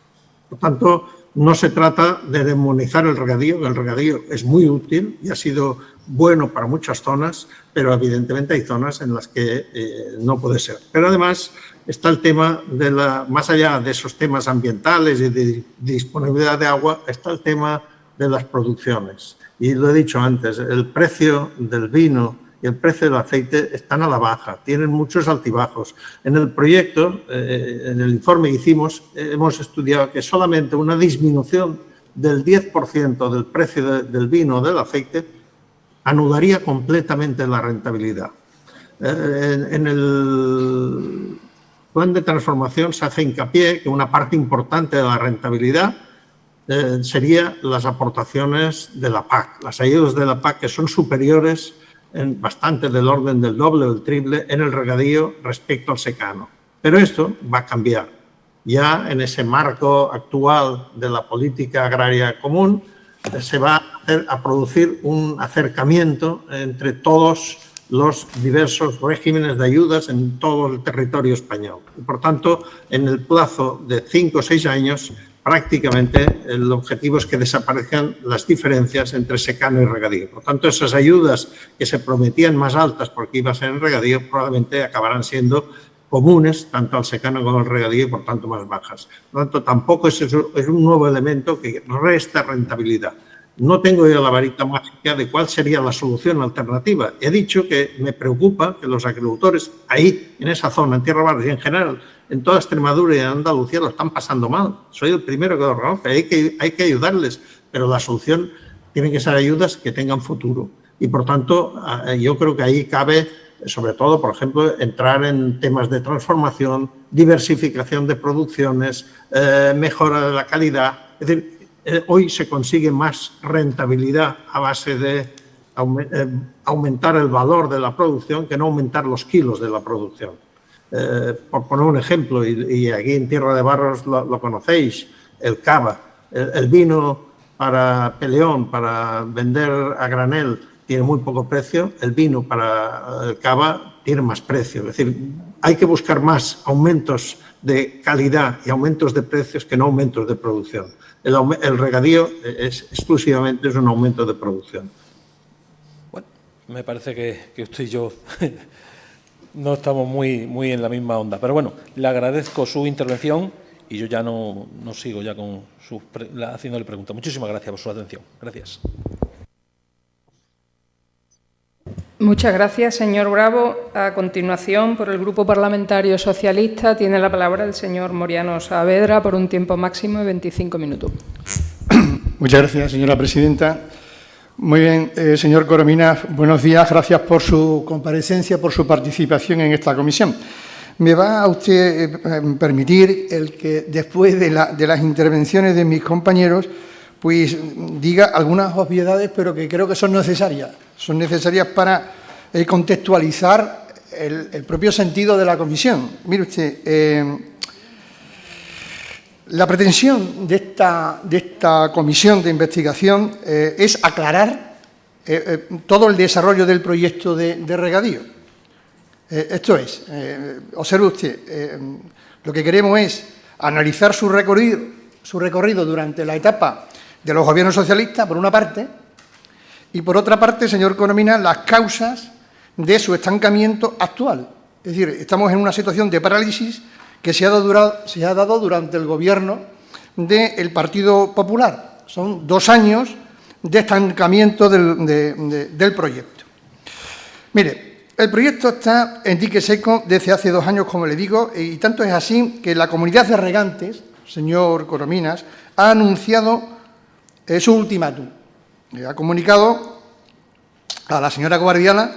Por tanto, no se trata de demonizar el regadío, que el regadío es muy útil y ha sido bueno para muchas zonas, pero evidentemente hay zonas en las que no puede ser. Pero además está el tema de más allá de esos temas ambientales y de disponibilidad de agua, está el tema de las producciones. Y lo he dicho antes, el precio del vino y el precio del aceite están a la baja, tienen muchos altibajos. En el proyecto, en el informe que hicimos, hemos estudiado que solamente una disminución del 10% del precio del vino o del aceite anularía completamente la rentabilidad. En el plan de transformación se hace hincapié que una parte importante de la rentabilidad sería las aportaciones de la PAC, las ayudas de la PAC que son superiores en bastante del orden del doble o el triple en el regadío respecto al secano. Pero esto va a cambiar. Ya en ese marco actual de la política agraria común se va a producir un acercamiento entre todos los diversos regímenes de ayudas en todo el territorio español. Y, por tanto, en el plazo de 5 o 6 años, prácticamente el objetivo es que desaparezcan las diferencias entre secano y regadío. Por tanto, esas ayudas que se prometían más altas porque iba a ser en regadío probablemente acabarán siendo comunes tanto al secano como al regadío y, por tanto, más bajas. Por tanto, tampoco es un nuevo elemento que resta rentabilidad. No tengo yo la varita mágica de cuál sería la solución alternativa. He dicho que me preocupa que los agricultores ahí, en esa zona, en Tierra Barros y en general, en toda Extremadura y en Andalucía, lo están pasando mal. Soy el primero que lo reconoce. Hay que ayudarles, pero la solución tiene que ser ayudas que tengan futuro. Y, por tanto, yo creo que ahí cabe, sobre todo, por ejemplo, entrar en temas de transformación, diversificación de producciones, mejora de la calidad. Es decir, hoy se consigue más rentabilidad a base de aumentar el valor de la producción que no aumentar los kilos de la producción. Por poner un ejemplo, y aquí en Tierra de Barros lo conocéis, el cava, el vino para Peleón, para vender a granel, tiene muy poco precio, el vino para el cava tiene más precio. Es decir, hay que buscar más aumentos de calidad y aumentos de precios que no aumentos de producción. El regadío exclusivamente es un aumento de producción. Bueno, me parece que usted y yo no estamos muy en la misma onda. Pero bueno, le agradezco su intervención y yo ya no sigo ya con haciéndole preguntas. Muchísimas gracias por su atención. Gracias. Muchas gracias, señor Bravo. A continuación, por el Grupo Parlamentario Socialista, tiene la palabra el señor Moriano Saavedra por un tiempo máximo de 25 minutos. Muchas gracias, señora presidenta. Muy bien, señor Corominas, buenos días. Gracias por su comparecencia, por su participación en esta comisión. Me va a usted permitir el que, después de las intervenciones de mis compañeros, pues diga algunas obviedades, pero que creo que son necesarias. Son necesarias para contextualizar el propio sentido de la comisión. Mire usted, la pretensión de esta comisión de investigación es aclarar todo el desarrollo del proyecto de regadío. Esto es, observe usted, lo que queremos es analizar su recorrido durante la etapa de los gobiernos socialistas, por una parte, y por otra parte, señor Corominas, las causas de su estancamiento actual. Es decir, estamos en una situación de parálisis que se ha dado durante el gobierno del Partido Popular. Son 2 años de estancamiento del proyecto. Mire, el proyecto está en dique seco desde hace 2 años, como le digo, y tanto es así que la comunidad de regantes, señor Corominas, ha anunciado su ultimátum. Ha comunicado a la señora Guardiana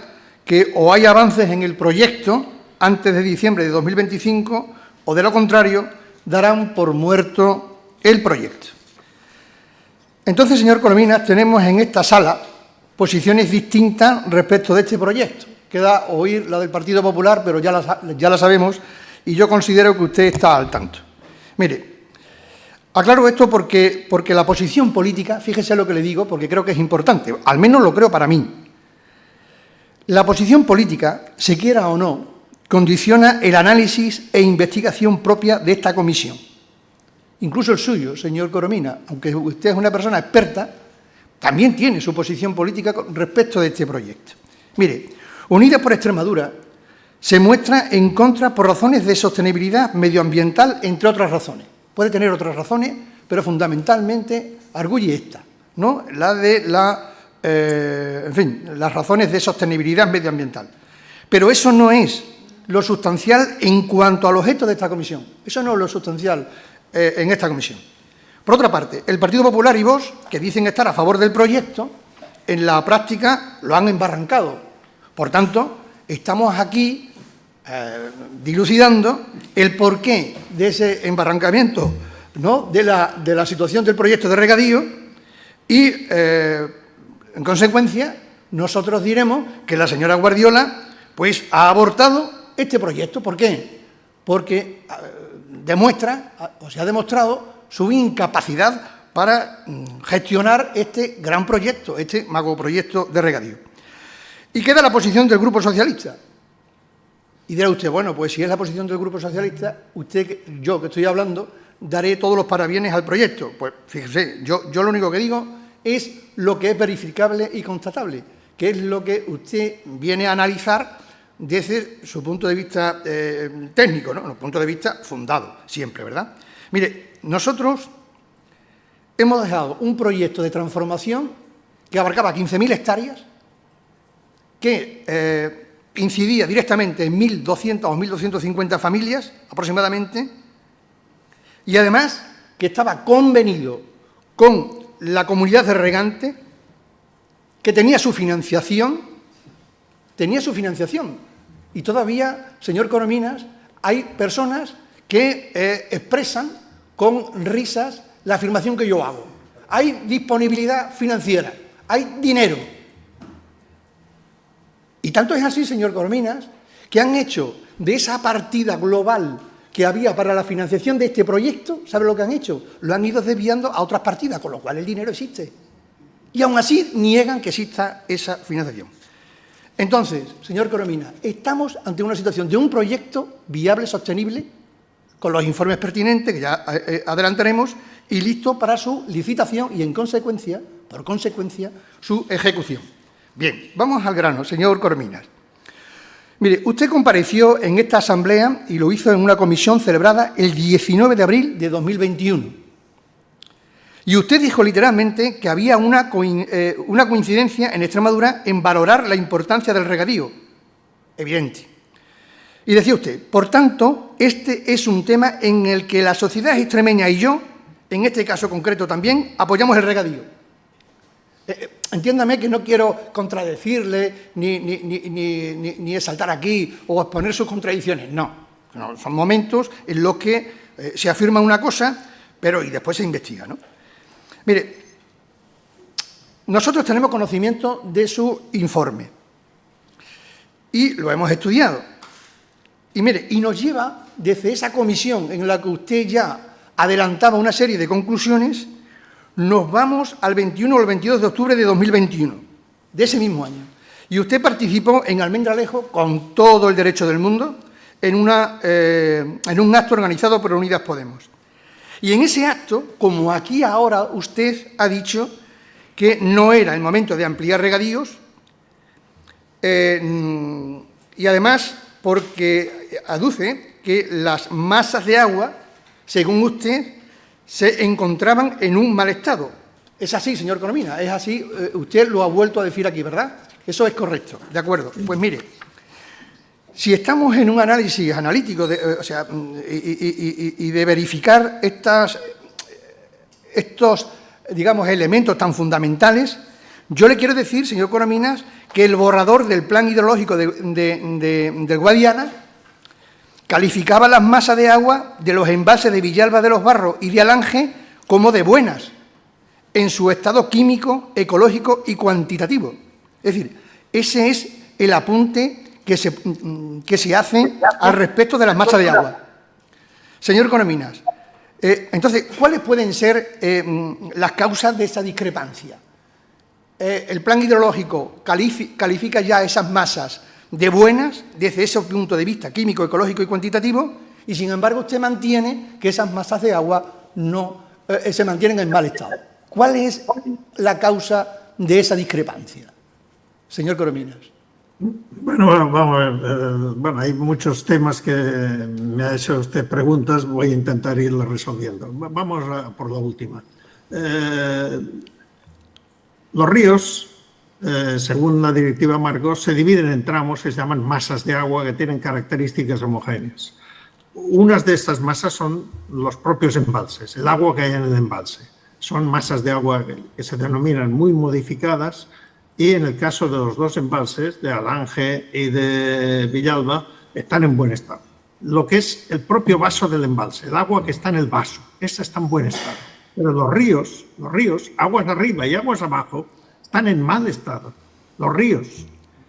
que o hay avances en el proyecto antes de diciembre de 2025 o, de lo contrario, darán por muerto el proyecto. Entonces, señor Corominas, tenemos en esta sala posiciones distintas respecto de este proyecto. Queda oír la del Partido Popular, pero ya la sabemos, y yo considero que usted está al tanto. Mire, aclaro esto porque la posición política, fíjese lo que le digo, porque creo que es importante, al menos lo creo para mí. La posición política, se quiera o no, condiciona el análisis e investigación propia de esta comisión. Incluso el suyo, señor Coromina, aunque usted es una persona experta, también tiene su posición política respecto de este proyecto. Mire, Unidas por Extremadura se muestra en contra por razones de sostenibilidad medioambiental, entre otras razones. Puede tener otras razones, pero fundamentalmente arguye esta, ¿no? La de las razones de sostenibilidad medioambiental. Pero eso no es lo sustancial en cuanto al objeto de esta comisión. Eso no es lo sustancial en esta comisión. Por otra parte, el Partido Popular y Vox, que dicen estar a favor del proyecto, en la práctica lo han embarrancado. Por tanto, estamos aquí dilucidando el porqué de ese embarrancamiento, ¿no?, de la situación del proyecto de regadío y, en consecuencia, nosotros diremos que la señora Guardiola pues, ha abortado este proyecto. ¿Por qué? Porque demuestra, o se ha demostrado, su incapacidad para gestionar este gran proyecto, este macroproyecto de regadío. Y queda la posición del Grupo Socialista. Y dirá usted, bueno, pues si es la posición del Grupo Socialista, yo que estoy hablando, daré todos los parabienes al proyecto. Pues fíjese, yo lo único que digo es lo que es verificable y constatable, que es lo que usted viene a analizar desde su punto de vista técnico, ¿no? Un punto de vista fundado, siempre, ¿verdad? Mire, nosotros hemos dejado un proyecto de transformación que abarcaba 15.000 hectáreas, que incidía directamente en 1.200 o 1.250 familias aproximadamente, y además que estaba convenido con la comunidad de regante, que tenía su financiación, y todavía, señor Corominas, hay personas que expresan con risas la afirmación que yo hago. Hay disponibilidad financiera, hay dinero. Y tanto es así, señor Corominas, que han hecho de esa partida global que había para la financiación de este proyecto, ¿sabe lo que han hecho? Lo han ido desviando a otras partidas, con lo cual el dinero existe. Y aún así niegan que exista esa financiación. Entonces, señor Corominas, estamos ante una situación de un proyecto viable, sostenible, con los informes pertinentes, que ya adelantaremos, y listo para su licitación y, en consecuencia, por consecuencia, su ejecución. Bien, vamos al grano, señor Corominas. Mire, usted compareció en esta asamblea y lo hizo en una comisión celebrada el 19 de abril de 2021. Y usted dijo literalmente que había una coincidencia en Extremadura en valorar la importancia del regadío. Evidente. Y decía usted, por tanto, este es un tema en el que la sociedad extremeña y yo, en este caso concreto también, apoyamos el regadío. Entiéndame que no quiero contradecirle ni exaltar aquí o exponer sus contradicciones. No, son momentos en los que se afirma una cosa, y después se investiga, ¿no? Mire, nosotros tenemos conocimiento de su informe y lo hemos estudiado. Y mire, y nos lleva desde esa comisión en la que usted ya adelantaba una serie de conclusiones, nos vamos al 21 o el 22 de octubre de 2021, de ese mismo año. Y usted participó en Almendralejo, con todo el derecho del mundo, en un acto organizado por Unidas Podemos. Y en ese acto, como aquí ahora usted ha dicho que no era el momento de ampliar regadíos, y además porque aduce que las masas de agua, según usted, se encontraban en un mal estado. Es así, señor Corominas, es así, usted lo ha vuelto a decir aquí, ¿verdad? Eso es correcto, de acuerdo. Pues mire, si estamos en un análisis analítico y de verificar estos, digamos, elementos tan fundamentales, yo le quiero decir, señor Corominas, que el borrador del plan hidrológico del Guadiana calificaba las masas de agua de los embalses de Villalba de los Barros y de Alange como de buenas, en su estado químico, ecológico y cuantitativo. Es decir, ese es el apunte que se hace al respecto de las masas de agua. Señor Corominas, entonces, ¿cuáles pueden ser las causas de esa discrepancia? El plan hidrológico califica ya esas masas de buenas desde ese punto de vista químico, ecológico y cuantitativo, y sin embargo usted mantiene que esas masas de agua no se mantienen en mal estado. ¿Cuál es la causa de esa discrepancia, señor Corominas? Bueno, vamos a ver. Bueno, hay muchos temas que me ha hecho usted preguntas, voy a intentar irlas resolviendo. Vamos por la última. Los ríos, según la directiva Marco, se dividen en tramos que se llaman masas de agua que tienen características homogéneas. Unas de estas masas son los propios embalses, el agua que hay en el embalse. Son masas de agua que se denominan muy modificadas y en el caso de los dos embalses, de Alange y de Villalba, están en buen estado. Lo que es el propio vaso del embalse, el agua que está en el vaso, esa está en buen estado. Pero los ríos, aguas arriba y aguas abajo, están en mal estado. Los ríos.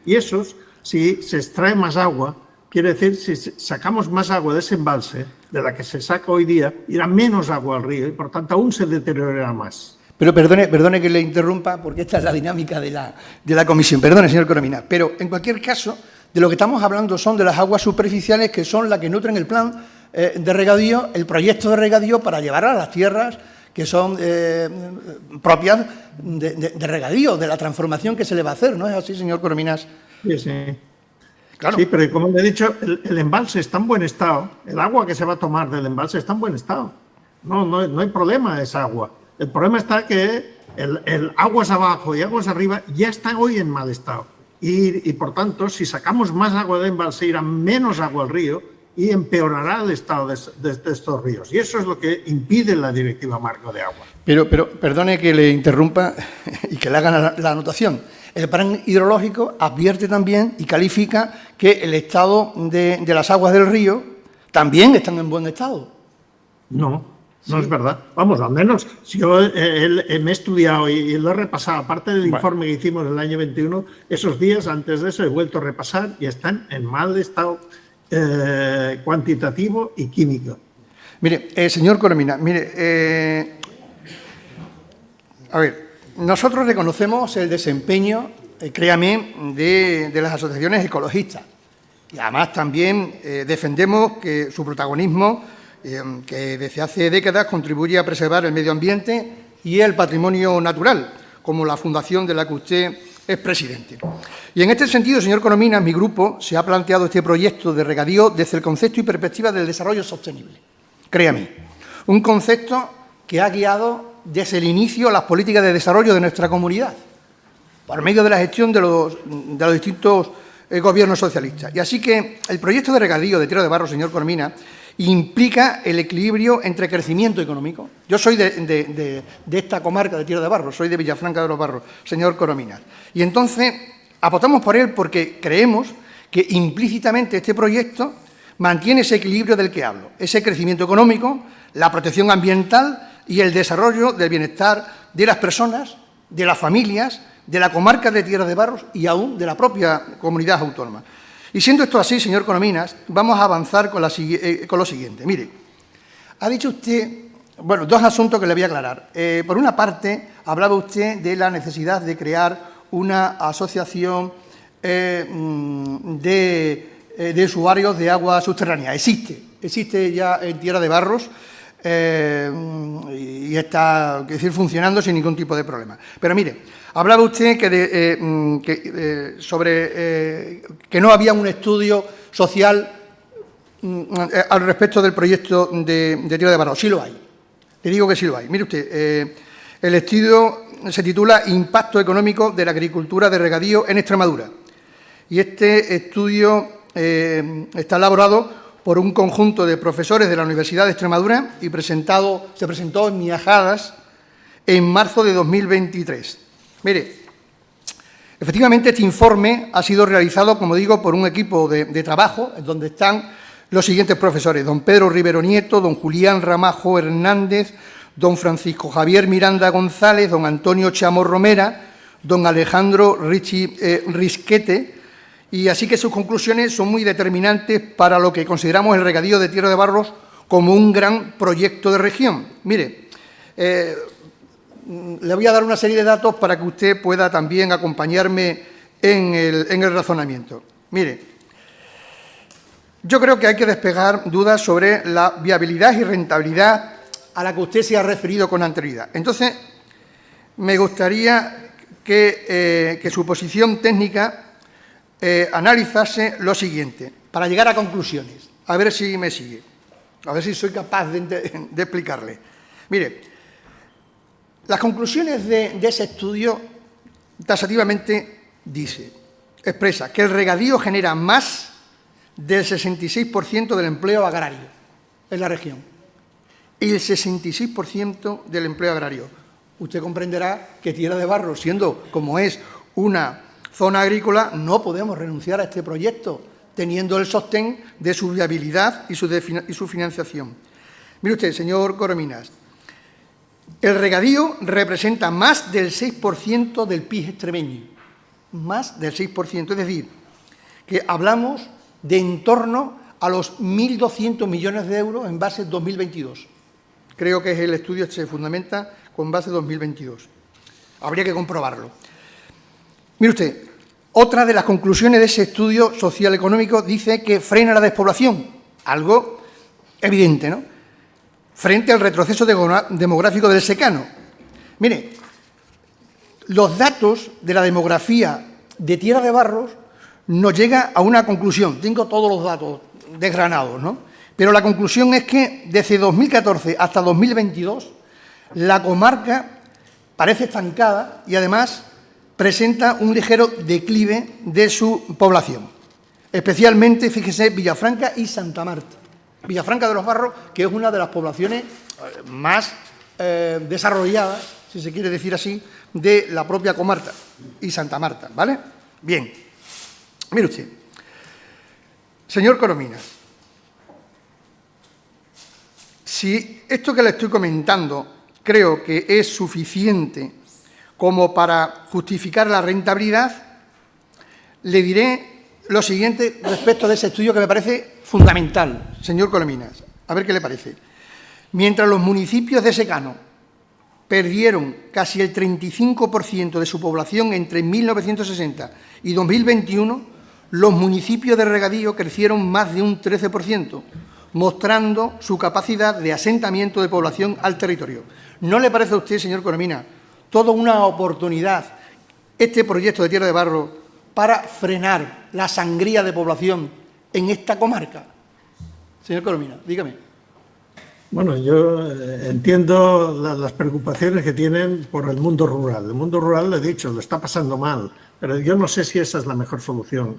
Y esos, si se extrae más agua, quiere decir, si sacamos más agua de ese embalse, de la que se saca hoy día, irá menos agua al río y, por tanto, aún se deteriorará más. Pero perdone que le interrumpa, porque esta es la dinámica de la comisión. Perdone, señor Corominas. Pero, en cualquier caso, de lo que estamos hablando son de las aguas superficiales, que son las que nutren el plan de regadío, el proyecto de regadío para llevar a las tierras que son propias de regadío, de la transformación que se le va a hacer. ¿No es así, señor Corominas? Sí, sí. Claro. Sí, pero como le he dicho, el embalse está en buen estado. El agua que se va a tomar del embalse está en buen estado. No hay problema esa agua. El problema está que el aguas abajo y aguas arriba ya están hoy en mal estado. Y por tanto, si sacamos más agua del embalse, irá menos agua al río y empeorará el estado de estos ríos. Y eso es lo que impide la Directiva Marco de Agua. Pero perdone que le interrumpa y que le hagan la anotación. El plan hidrológico advierte también y califica que el estado de las aguas del río también están en buen estado. No es verdad. Vamos, al menos si yo me he estudiado y lo he repasado, aparte del informe que hicimos el año 21, esos días antes de eso he vuelto a repasar y están en mal estado cuantitativo y químico. Mire, señor Corominas, a ver, nosotros reconocemos el desempeño, créame, de las asociaciones ecologistas. Y además también defendemos que su protagonismo, que desde hace décadas contribuye a preservar el medio ambiente y el patrimonio natural, como la fundación de la que usted es presidente. Y en este sentido, señor Corominas, mi grupo se ha planteado este proyecto de regadío desde el concepto y perspectiva del desarrollo sostenible. Créame, un concepto que ha guiado desde el inicio las políticas de desarrollo de nuestra comunidad, por medio de la gestión de los distintos gobiernos socialistas. Y así que el proyecto de regadío de Tierra de Barros, señor Corominas, implica el equilibrio entre crecimiento económico. Yo soy de esta comarca de Tierra de Barros, soy de Villafranca de los Barros, señor Corominas. Y entonces apostamos por él porque creemos que implícitamente este proyecto mantiene ese equilibrio del que hablo, ese crecimiento económico, la protección ambiental y el desarrollo del bienestar de las personas, de las familias, de la comarca de Tierra de Barros y aún de la propia comunidad autónoma. Y siendo esto así, señor Corominas, vamos a avanzar con lo siguiente. Mire, ha dicho usted, bueno, dos asuntos que le voy a aclarar. Por una parte, hablaba usted de la necesidad de crear una asociación de usuarios de agua subterránea. Existe ya en Tierra de Barros y está funcionando sin ningún tipo de problema. Pero mire, hablaba usted que no había un estudio social al respecto del proyecto de Tierra de Barros. Sí lo hay. Le digo que sí lo hay. Mire usted, el estudio se titula Impacto económico de la agricultura de regadío en Extremadura. Y este estudio está elaborado por un conjunto de profesores de la Universidad de Extremadura y se presentó en Miajadas en marzo de 2023. Mire, efectivamente este informe ha sido realizado, como digo, por un equipo de trabajo en donde están los siguientes profesores: don Pedro Rivero Nieto, don Julián Ramajo Hernández, don Francisco Javier Miranda González, don Antonio Chamo Romera, don Alejandro Risquete, y así que sus conclusiones son muy determinantes para lo que consideramos el regadío de Tierra de Barros como un gran proyecto de región. Mire, le voy a dar una serie de datos para que usted pueda también acompañarme en el razonamiento. Mire, yo creo que hay que despejar dudas sobre la viabilidad y rentabilidad a la que usted se ha referido con anterioridad. Entonces, me gustaría que su posición técnica analizase lo siguiente, para llegar a conclusiones. A ver si me sigue, a ver si soy capaz de explicarle. Mire, las conclusiones de ese estudio taxativamente expresa que el regadío genera más del 66% del empleo agrario en la región. El 66% del empleo agrario. Usted comprenderá que Tierra de Barros, siendo como es una zona agrícola, no podemos renunciar a este proyecto, teniendo el sostén de su viabilidad y su financiación. Mire usted, señor Corominas, el regadío representa más del 6% del PIB extremeño, más del 6%, es decir, que hablamos de en torno a los 1.200 millones de euros en base 2022. Creo que el estudio se fundamenta con base 2022. Habría que comprobarlo. Mire usted, otra de las conclusiones de ese estudio social-económico dice que frena la despoblación, algo evidente, ¿no?, frente al retroceso demográfico del secano. Mire, los datos de la demografía de Tierra de Barros nos llega a una conclusión. Tengo todos los datos desgranados, ¿no? Pero la conclusión es que desde 2014 hasta 2022 la comarca parece estancada y además presenta un ligero declive de su población. Especialmente, fíjese, Villafranca y Santa Marta. Villafranca de los Barros, que es una de las poblaciones más desarrolladas, si se quiere decir así, de la propia comarca, y Santa Marta, ¿vale? Bien, mire usted, señor Corominas, si esto que le estoy comentando creo que es suficiente como para justificar la rentabilidad, le diré lo siguiente respecto de ese estudio que me parece fundamental, señor Corominas. A ver qué le parece. Mientras los municipios de secano perdieron casi el 35% de su población entre 1960 y 2021, los municipios de regadío crecieron más de un 13%, mostrando su capacidad de asentamiento de población al territorio. ¿No le parece a usted, señor Corominas, toda una oportunidad este proyecto de Tierra de Barros para frenar la sangría de población en esta comarca? Señor Corominas, dígame. Bueno, yo entiendo las preocupaciones que tienen por el mundo rural. El mundo rural, le he dicho, lo está pasando mal, pero yo no sé si esa es la mejor solución.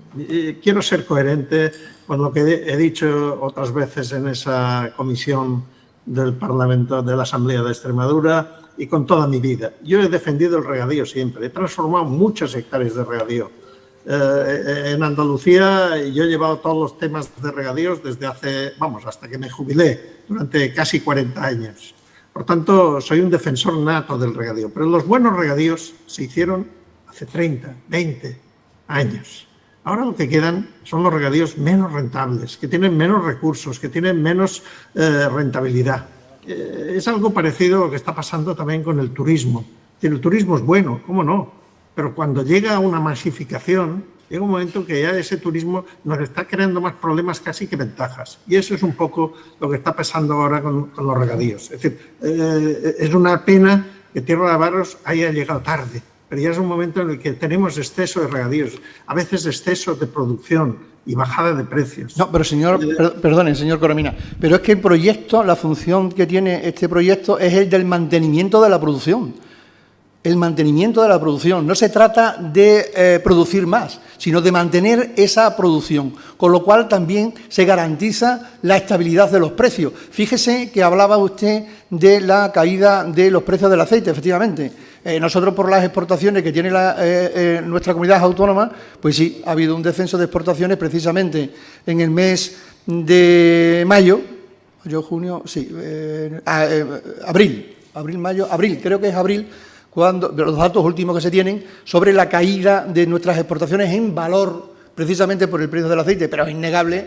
Quiero ser coherente con lo que he dicho otras veces en esa comisión del Parlamento, de la Asamblea de Extremadura, y con toda mi vida. Yo he defendido el regadío siempre, he transformado muchas hectáreas de regadío. En Andalucía yo he llevado todos los temas de regadíos desde hasta que me jubilé, durante casi 40 años. Por tanto, soy un defensor nato del regadío, pero los buenos regadíos se hicieron hace 30, 20 años. Ahora lo que quedan son los regadíos menos rentables, que tienen menos recursos, que tienen menos rentabilidad. Es algo parecido a lo que está pasando también con el turismo. El turismo es bueno, ¿cómo no? Pero cuando llega a una masificación, llega un momento que ya ese turismo nos está creando más problemas casi que ventajas. Y eso es un poco lo que está pasando ahora con los regadíos. Es decir, es una pena que Tierra de Barros haya llegado tarde, pero ya es un momento en el que tenemos exceso de regadíos, a veces exceso de producción y bajada de precios. No, pero perdone, señor Corominas, pero es que el proyecto, la función que tiene este proyecto es el del mantenimiento de la producción. El mantenimiento de la producción. No se trata de producir más, sino de mantener esa producción, con lo cual también se garantiza la estabilidad de los precios. Fíjese que hablaba usted de la caída de los precios del aceite, efectivamente. Nosotros, por las exportaciones que tiene nuestra comunidad autónoma, pues sí, ha habido un descenso de exportaciones precisamente en el mes de mayo, junio, sí, abril, creo que es abril, los datos últimos que se tienen sobre la caída de nuestras exportaciones en valor, precisamente por el precio del aceite, pero es innegable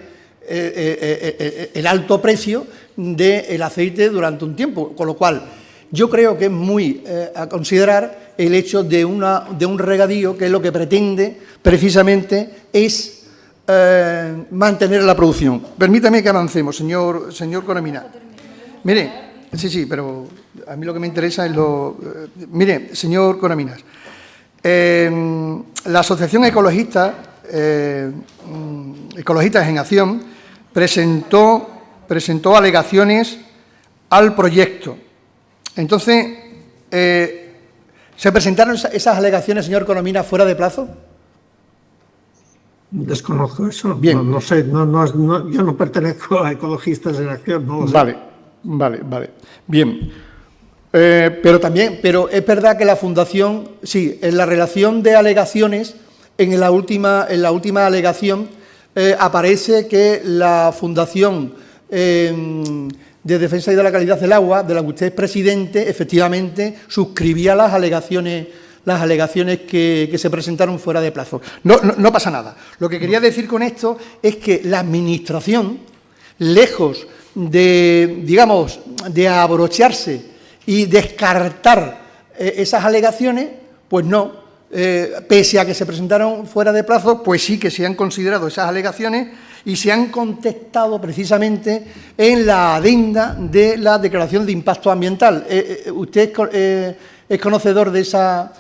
el alto precio del aceite durante un tiempo, con lo cual yo creo que es muy a considerar el hecho de un regadío que lo que pretende precisamente es mantener la producción. Permítame que avancemos, señor Coromina. Mire, sí, pero a mí lo que me interesa es mire, señor Corominas, la Asociación Ecologistas en Acción presentó alegaciones al proyecto. Entonces, ¿se presentaron esas alegaciones, señor Corominas, fuera de plazo? Desconozco eso. Bien. No sé, yo no pertenezco a Ecologistas en Acción, no lo sé. Vale. Bien. Pero es verdad que la Fundación, sí, en la relación de alegaciones, en la última alegación, aparece que la Fundación de Defensa y de la Calidad del Agua, de la que usted es presidente, efectivamente suscribía las alegaciones que se presentaron fuera de plazo. No pasa nada. Lo que quería decir con esto es que la Administración, lejos de, digamos, de abrocharse y descartar esas alegaciones, pues no, pese a que se presentaron fuera de plazo, pues sí que se han considerado esas alegaciones y se han contestado precisamente en la adenda de la Declaración de Impacto Ambiental. ¿Usted es conocedor de esa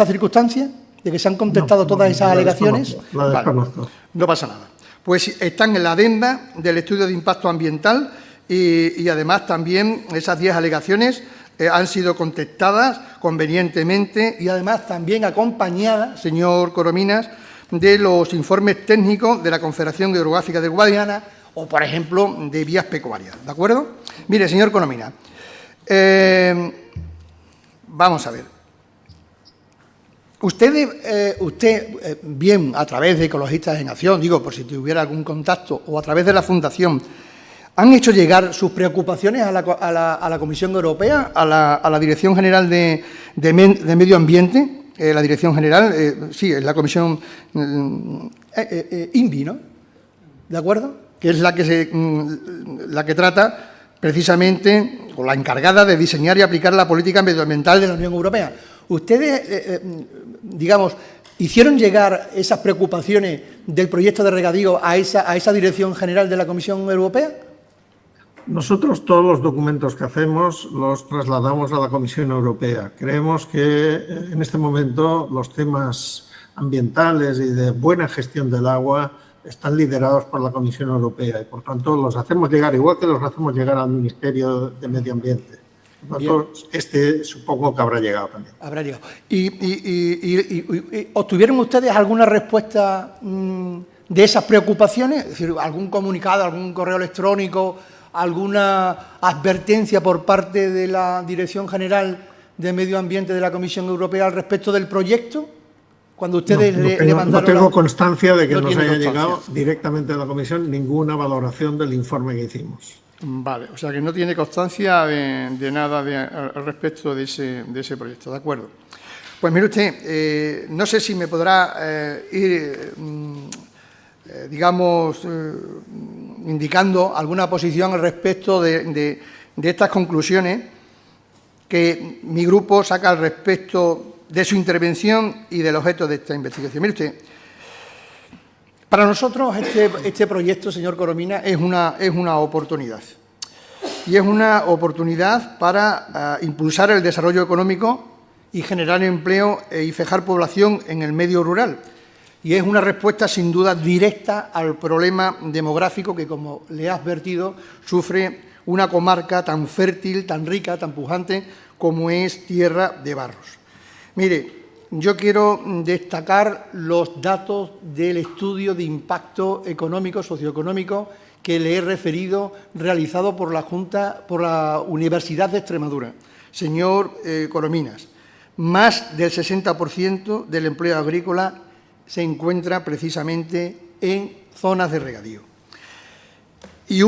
circunstancia, de que se han contestado todas esas alegaciones? La desconozco. Vale, no pasa nada. Pues están en la adenda del estudio de impacto ambiental y además también esas 10 alegaciones han sido contestadas convenientemente y además también acompañadas, señor Corominas, de los informes técnicos de la Confederación Hidrográfica de Guadiana o, por ejemplo, de Vías Pecuarias. ¿De acuerdo? Mire, señor Corominas, vamos a ver. Usted, bien a través de Ecologistas en Acción, digo, por si tuviera algún contacto, o a través de la Fundación, ¿han hecho llegar sus preocupaciones a la Comisión Europea, a la Dirección General de Medio Ambiente? La Dirección General, sí, es la Comisión INVI, ¿no? ¿De acuerdo? Que es la que trata precisamente, o la encargada de diseñar y aplicar la política medioambiental de la Unión Europea. ¿Ustedes, digamos, hicieron llegar esas preocupaciones del proyecto de regadío a esa Dirección General de la Comisión Europea? Nosotros todos los documentos que hacemos los trasladamos a la Comisión Europea. Creemos que en este momento los temas ambientales y de buena gestión del agua están liderados por la Comisión Europea y, por tanto, los hacemos llegar igual que los hacemos llegar al Ministerio de Medio Ambiente. Por tanto, supongo que habrá llegado también. Habrá llegado. ¿Y obtuvieron ustedes alguna respuesta de esas preocupaciones? Es decir, algún comunicado, algún correo electrónico, alguna advertencia por parte de la Dirección General de Medio Ambiente de la Comisión Europea al respecto del proyecto? Cuando ustedes le mandaron... No tengo constancia de que nos haya llegado directamente a la Comisión ninguna valoración del informe que hicimos. Vale, o sea que no tiene constancia de nada al respecto de ese proyecto, ¿de acuerdo? Pues mire usted, no sé si me podrá ir, digamos, indicando alguna posición al respecto de estas conclusiones que mi grupo saca al respecto de su intervención y del objeto de esta investigación. Mire usted, para nosotros este proyecto, señor Coromina, es una oportunidad. Y es una oportunidad para impulsar el desarrollo económico y generar empleo y fijar población en el medio rural. Y es una respuesta, sin duda, directa al problema demográfico que, como le he advertido, sufre una comarca tan fértil, tan rica, tan pujante como es Tierra de Barros. Mire, yo quiero destacar los datos del estudio de impacto económico, socioeconómico, que le he referido, realizado por la Universidad de Extremadura. Señor Corominas, más del 60% del empleo agrícola se encuentra precisamente en zonas de regadío. Y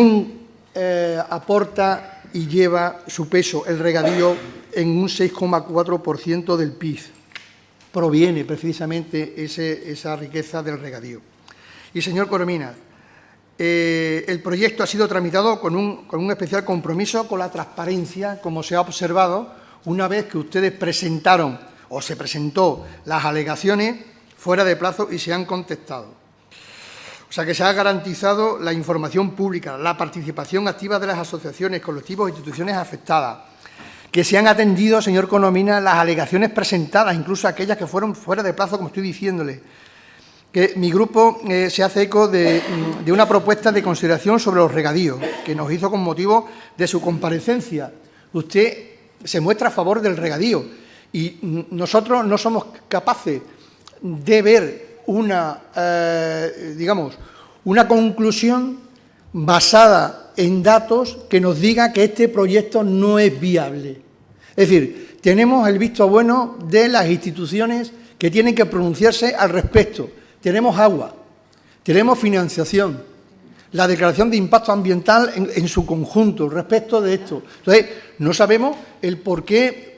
aporta y lleva su peso el regadío en un 6,4% del PIB. Proviene precisamente esa riqueza del regadío. Y, señor Corominas, el proyecto ha sido tramitado con un especial compromiso con la transparencia, como se ha observado, una vez que ustedes presentaron o se presentó las alegaciones fuera de plazo y se han contestado. O sea, que se ha garantizado la información pública, la participación activa de las asociaciones, colectivos e instituciones afectadas, que se han atendido, señor Corominas, las alegaciones presentadas, incluso aquellas que fueron fuera de plazo, como estoy diciéndole, que mi grupo se hace eco de una propuesta de consideración sobre los regadíos, que nos hizo con motivo de su comparecencia. Usted se muestra a favor del regadío y nosotros no somos capaces de ver una conclusión basada en datos que nos diga que este proyecto no es viable. Es decir, tenemos el visto bueno de las instituciones que tienen que pronunciarse al respecto. Tenemos agua, tenemos financiación, la declaración de impacto ambiental en su conjunto respecto de esto. Entonces, no sabemos el por qué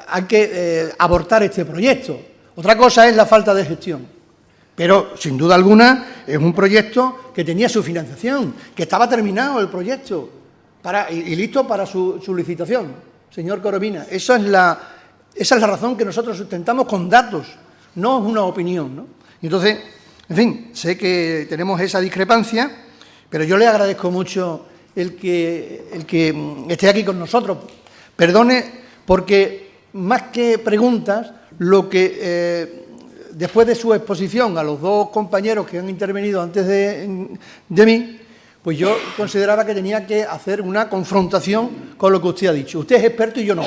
hay que abortar este proyecto. Otra cosa es la falta de gestión. Pero, sin duda alguna, es un proyecto que tenía su financiación, que estaba terminado el proyecto y listo para su licitación, señor Corominas. Esa es la razón que nosotros sustentamos con datos, no es una opinión, ¿no? Entonces, en fin, sé que tenemos esa discrepancia, pero yo le agradezco mucho el que esté aquí con nosotros. Perdone, porque más que preguntas, lo que después de su exposición a los dos compañeros que han intervenido antes de mí, pues yo consideraba que tenía que hacer una confrontación con lo que usted ha dicho. Usted es experto y yo no,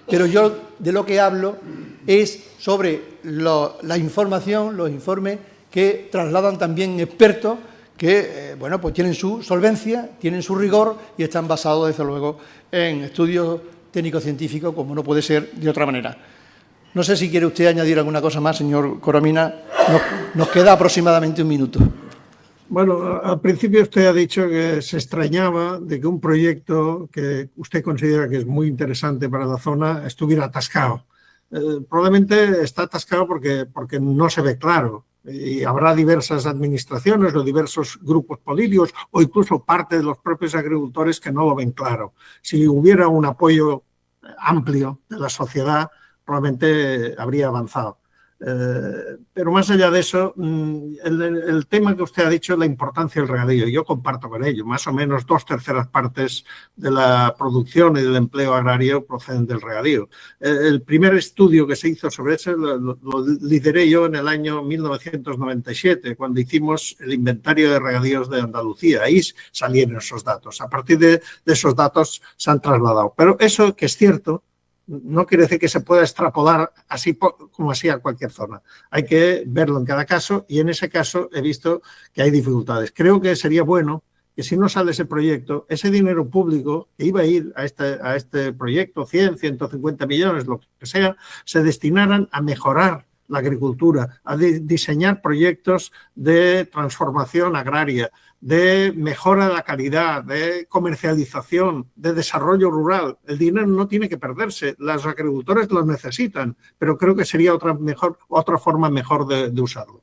pero yo de lo que hablo es sobre la información, los informes que trasladan también expertos que, pues tienen su solvencia, tienen su rigor y están basados, desde luego, en estudios técnico-científicos, como no puede ser de otra manera. No sé si quiere usted añadir alguna cosa más, señor Corominas. Nos queda aproximadamente un minuto. Bueno, al principio usted ha dicho que se extrañaba de que un proyecto que usted considera que es muy interesante para la zona estuviera atascado. Probablemente está atascado porque no se ve claro y habrá diversas administraciones o diversos grupos políticos o incluso parte de los propios agricultores que no lo ven claro. Si hubiera un apoyo amplio de la sociedad, probablemente habría avanzado. Pero más allá de eso, el tema que usted ha dicho es la importancia del regadío. Yo comparto con ello. Más o menos 2/3 partes de la producción y del empleo agrario proceden del regadío. El primer estudio que se hizo sobre eso lo lideré yo en el año 1997, cuando hicimos el inventario de regadíos de Andalucía. Ahí salieron esos datos. A partir de esos datos se han trasladado. Pero eso que es cierto, no quiere decir que se pueda extrapolar así como así a cualquier zona. Hay que verlo en cada caso y en ese caso he visto que hay dificultades. Creo que sería bueno que si no sale ese proyecto, ese dinero público que iba a ir a este proyecto, 100, 150 millones, lo que sea, se destinaran a mejorar la agricultura, a diseñar proyectos de transformación agraria, de mejora de la calidad, de comercialización, de desarrollo rural. El dinero no tiene que perderse, los agricultores lo necesitan, pero creo que sería otra forma mejor de usarlo.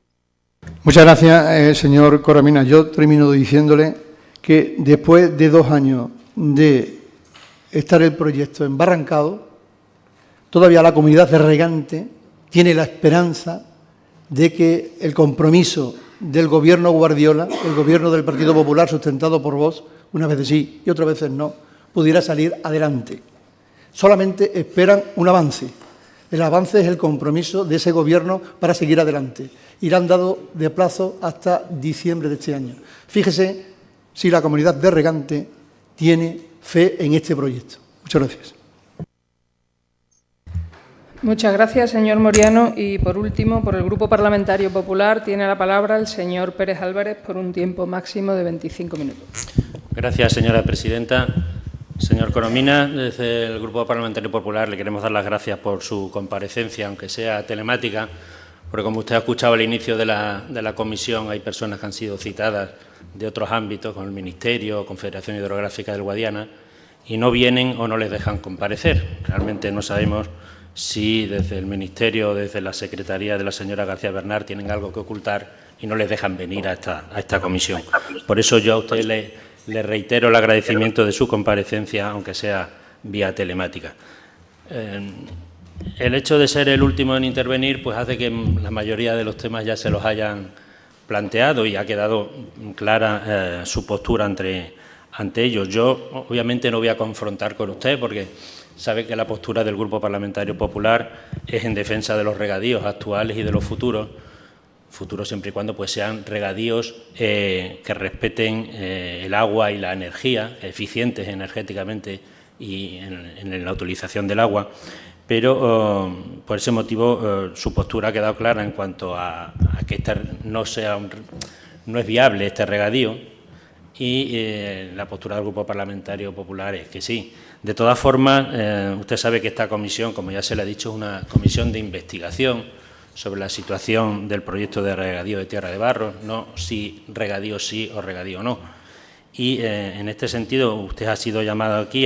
Muchas gracias, señor Corominas. Yo termino diciéndole que después de 2 años de estar el proyecto embarrancado, todavía la comunidad de regante tiene la esperanza de que el compromiso del Gobierno Guardiola, el Gobierno del Partido Popular sustentado por Vox, unas veces sí y otras veces no, pudiera salir adelante. Solamente esperan un avance. El avance es el compromiso de ese Gobierno para seguir adelante. Y le han dado de plazo hasta diciembre de este año. Fíjese si la comunidad de regante tiene fe en este proyecto. Muchas gracias. Muchas gracias, señor Moriano. Y, por último, por el Grupo Parlamentario Popular, tiene la palabra el señor Pérez Álvarez por un tiempo máximo de 25 minutos. Gracias, señora presidenta. Señor Corominas, desde el Grupo Parlamentario Popular le queremos dar las gracias por su comparecencia, aunque sea telemática, porque, como usted ha escuchado al inicio de la comisión, hay personas que han sido citadas de otros ámbitos, con el Ministerio, Confederación Hidrográfica del Guadiana, y no vienen o no les dejan comparecer. Realmente no sabemos si desde el Ministerio o desde la Secretaría de la señora García Bernard tienen algo que ocultar y no les dejan venir a esta comisión. Por eso yo a usted le reitero el agradecimiento de su comparecencia, aunque sea vía telemática. El hecho de ser el último en intervenir pues hace que la mayoría de los temas ya se los hayan planteado y ha quedado clara su postura ante ellos. Yo, obviamente, no voy a confrontar con usted porque sabe que la postura del Grupo Parlamentario Popular es en defensa de los regadíos actuales y de los futuros siempre y cuando pues sean regadíos que respeten el agua y la energía, eficientes energéticamente y en la utilización del agua. Pero por ese motivo su postura ha quedado clara en cuanto a que no es viable este regadío y la postura del Grupo Parlamentario Popular es que sí. De todas formas, usted sabe que esta comisión, como ya se le ha dicho, es una comisión de investigación sobre la situación del proyecto de regadío de Tierra de Barros, no si regadío sí o regadío no. Y en este sentido, usted ha sido llamado aquí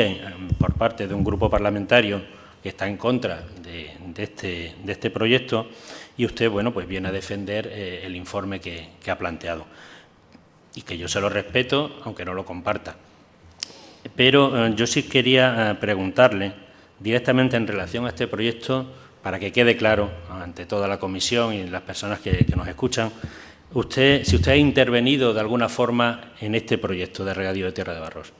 por parte de un grupo parlamentario que está en contra de este proyecto y usted, bueno, pues viene a defender el informe que ha planteado y que yo se lo respeto, aunque no lo comparta. Pero yo sí quería preguntarle directamente en relación a este proyecto, para que quede claro ante toda la comisión y las personas que nos escuchan, si usted ha intervenido de alguna forma en este proyecto de regadío de Tierra de Barros.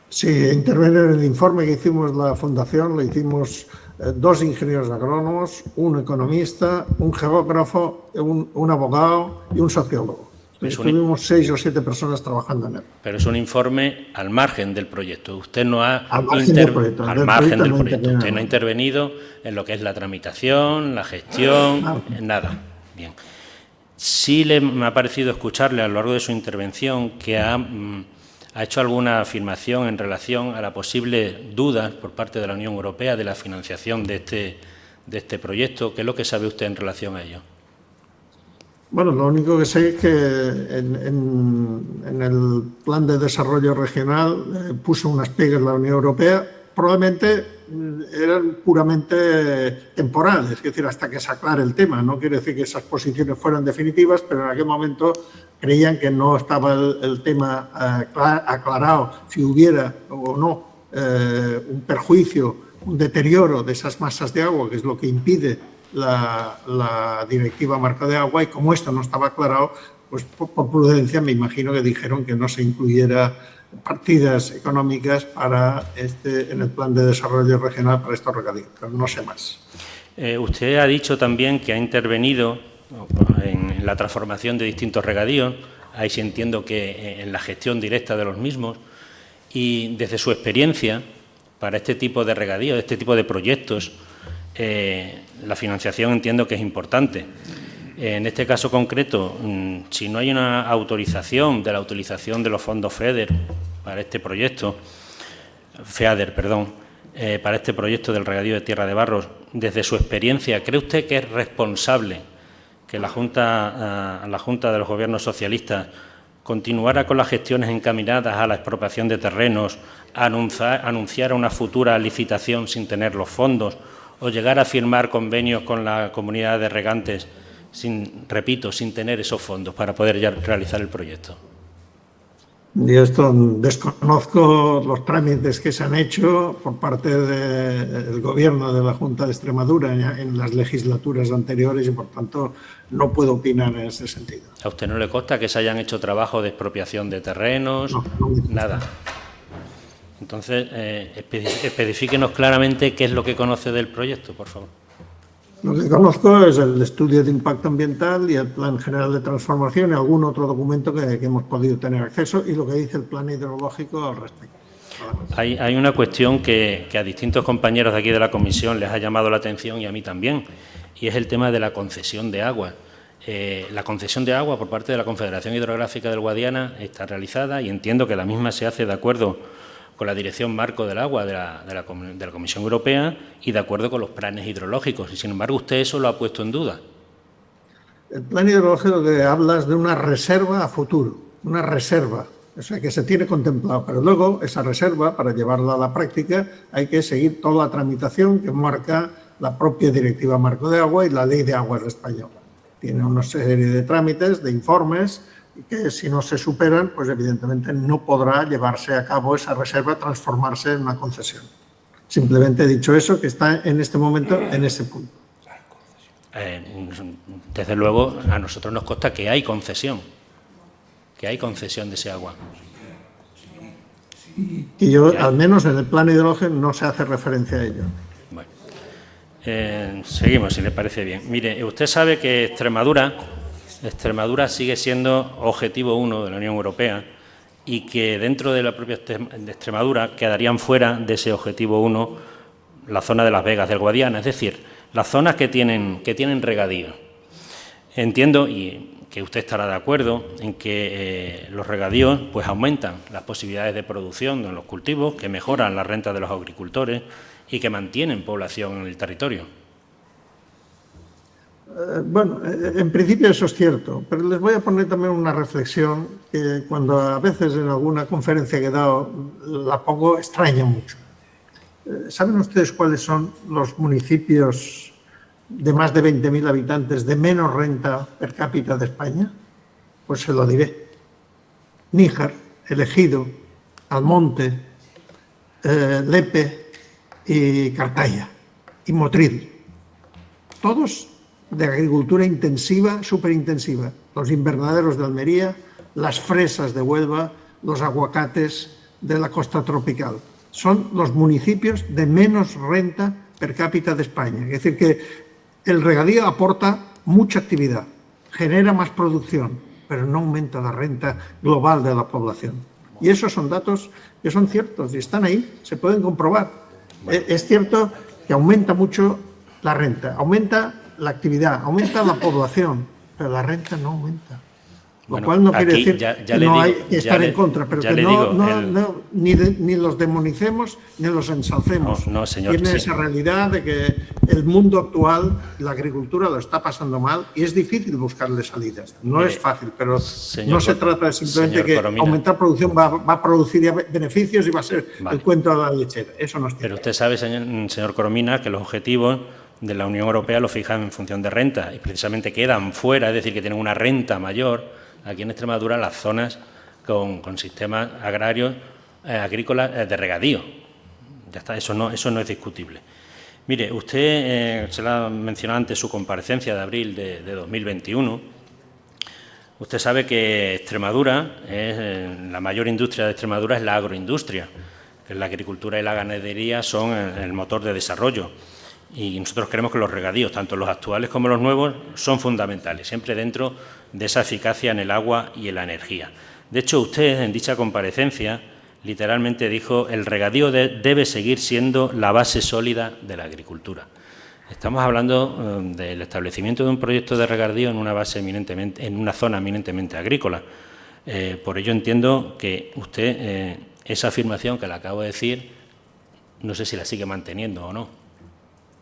Sí, intervenir en el informe que hicimos la Fundación, lo hicimos 2 ingenieros agrónomos, un economista, un geógrafo, un abogado y un sociólogo. Estuvimos 6 o 7 personas trabajando en él. Pero es un informe al margen del proyecto. Usted no ha al margen del proyecto. Usted no ha intervenido en lo que es la tramitación, la gestión, nada. Bien. Sí me ha parecido escucharle a lo largo de su intervención que ha hecho alguna afirmación en relación a la posible duda por parte de la Unión Europea de la financiación de este proyecto. ¿Qué es lo que sabe usted en relación a ello? Bueno, lo único que sé es que en el Plan de Desarrollo Regional puso unas pegas la Unión Europea, probablemente eran puramente temporales, es decir, hasta que se aclare el tema. No quiere decir que esas posiciones fueran definitivas, pero en aquel momento creían que no estaba el tema aclarado, si hubiera o no un perjuicio, un deterioro de esas masas de agua, que es lo que impide la directiva marco de agua, y como esto no estaba aclarado, pues por prudencia me imagino que dijeron que no se incluyera partidas económicas en el plan de desarrollo regional para estos regadíos, pero no sé más. Usted ha dicho también que ha intervenido en la transformación de distintos regadíos, ahí sí entiendo que en la gestión directa de los mismos, y desde su experiencia para este tipo de regadíos, este tipo de proyectos, la financiación entiendo que es importante. En este caso concreto, si no hay una autorización de la utilización de los fondos FEADER para este proyecto, para este proyecto del regadío de Tierra de Barros, desde su experiencia, ¿cree usted que es responsable que la Junta de los Gobiernos socialistas continuara con las gestiones encaminadas a la expropiación de terrenos, anunciara una futura licitación sin tener los fondos o llegar a firmar convenios con la comunidad de regantes sin tener esos fondos para poder ya realizar el proyecto? Yo desconozco los trámites que se han hecho por parte del Gobierno de la Junta de Extremadura en las legislaturas anteriores y, por tanto, no puedo opinar en ese sentido. ¿A usted no le consta que se hayan hecho trabajos de expropiación de terrenos? No. Nada. Entonces, especifíquenos claramente qué es lo que conoce del proyecto, por favor. Lo que conozco es el estudio de impacto ambiental y el Plan General de Transformación y algún otro documento que hemos podido tener acceso, y lo que dice el Plan Hidrológico al respecto. Hay una cuestión que a distintos compañeros de aquí de la comisión les ha llamado la atención y a mí también, y es el tema de la concesión de agua. La concesión de agua por parte de la Confederación Hidrográfica del Guadiana está realizada y entiendo que la misma se hace de acuerdo con la Dirección Marco del Agua de la Comisión Europea y de acuerdo con los planes hidrológicos. Y, sin embargo, usted eso lo ha puesto en duda. El plan hidrológico que hablas de una reserva a futuro, una reserva. O sea, que se tiene contemplado, pero luego esa reserva, para llevarla a la práctica, hay que seguir toda la tramitación que marca la propia Directiva Marco de Agua y la Ley de Aguas española. Tiene una serie de trámites, de informes, y que si no se superan, pues evidentemente no podrá llevarse a cabo esa reserva, transformarse en una concesión. Simplemente he dicho eso, que está en este momento en ese punto. Desde luego, a nosotros nos consta que hay concesión de ese agua. Y yo, al menos en el plan hidrológico, no se hace referencia a ello. Bueno, seguimos, si le parece bien. Mire, usted sabe que Extremadura sigue siendo objetivo 1 de la Unión Europea y que dentro de la propia de Extremadura quedarían fuera de ese objetivo 1 la zona de Las Vegas del Guadiana, es decir, las zonas que tienen regadío. Entiendo y que usted estará de acuerdo en que los regadíos pues aumentan las posibilidades de producción de los cultivos, que mejoran la renta de los agricultores y que mantienen población en el territorio. Bueno, en principio eso es cierto, pero les voy a poner también una reflexión que cuando a veces en alguna conferencia que he dado la pongo extraña mucho. ¿Saben ustedes cuáles son los municipios de más de 20.000 habitantes de menos renta per cápita de España? Pues se lo diré. Níjar, El Ejido, Almonte, Lepe y Cartaya y Motril. Todos de agricultura intensiva, superintensiva. Los invernaderos de Almería, las fresas de Huelva, los aguacates de la costa tropical. Son los municipios de menos renta per cápita de España. Es decir, que el regadío aporta mucha actividad, genera más producción, pero no aumenta la renta global de la población. Y esos son datos que son ciertos y están ahí, se pueden comprobar. Es cierto que aumenta mucho la renta, aumenta la actividad, aumenta la población, pero la renta no aumenta. Lo cual no quiere decir que no hay que estar en contra, pero que ni los demonicemos ni los ensalcemos. No, señor. Tiene esa realidad de que el mundo actual, la agricultura lo está pasando mal y es difícil buscarle salidas. No es fácil, pero no se trata de simplemente que aumentar producción va a producir beneficios y va a ser el cuento de la lechera. Eso no es cierto. Pero usted sabe, señor Coromina, que los objetivos de la Unión Europea los fijan en función de renta y precisamente quedan fuera, es decir, que tienen una renta mayor aquí en Extremadura las zonas con sistemas agrarios, agrícolas de regadío. Ya está, eso no es discutible. Mire, usted se lo ha mencionado antes su comparecencia de abril de 2021. Usted sabe que Extremadura, la mayor industria de Extremadura es la agroindustria, que la agricultura y la ganadería son el motor de desarrollo. Y nosotros creemos que los regadíos, tanto los actuales como los nuevos, son fundamentales, siempre dentro de esa eficacia en el agua y en la energía. De hecho, usted en dicha comparecencia literalmente dijo: el regadío debe seguir siendo la base sólida de la agricultura. Estamos hablando del establecimiento de un proyecto de regadío en una zona eminentemente agrícola. Por ello entiendo que usted esa afirmación que le acabo de decir, no sé si la sigue manteniendo o no.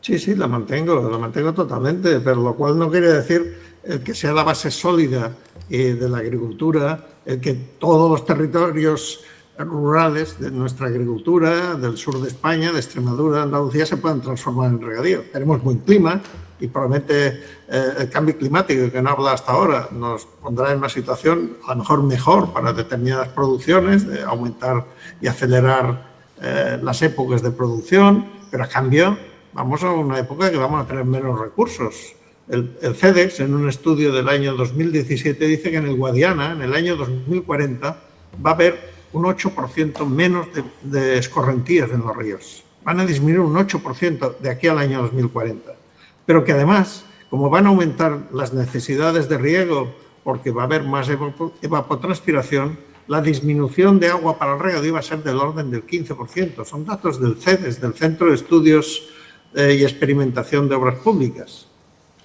Sí, la mantengo totalmente, pero lo cual no quiere decir el que sea la base sólida de la agricultura, el que todos los territorios rurales de nuestra agricultura, del sur de España, de Extremadura, de Andalucía, se puedan transformar en regadío. Tenemos buen clima y probablemente el cambio climático, que no habla hasta ahora, nos pondrá en una situación a lo mejor para determinadas producciones, de aumentar y acelerar las épocas de producción, pero a cambio vamos a una época que vamos a tener menos recursos. El CEDEX, en un estudio del año 2017, dice que en el Guadiana, en el año 2040, va a haber un 8% menos de escorrentías en los ríos. Van a disminuir un 8% de aquí al año 2040. Pero que además, como van a aumentar las necesidades de riego, porque va a haber más evapotranspiración, la disminución de agua para el regadío va a ser del orden del 15%. Son datos del CEDES, del Centro de Estudios y Experimentación de Obras Públicas.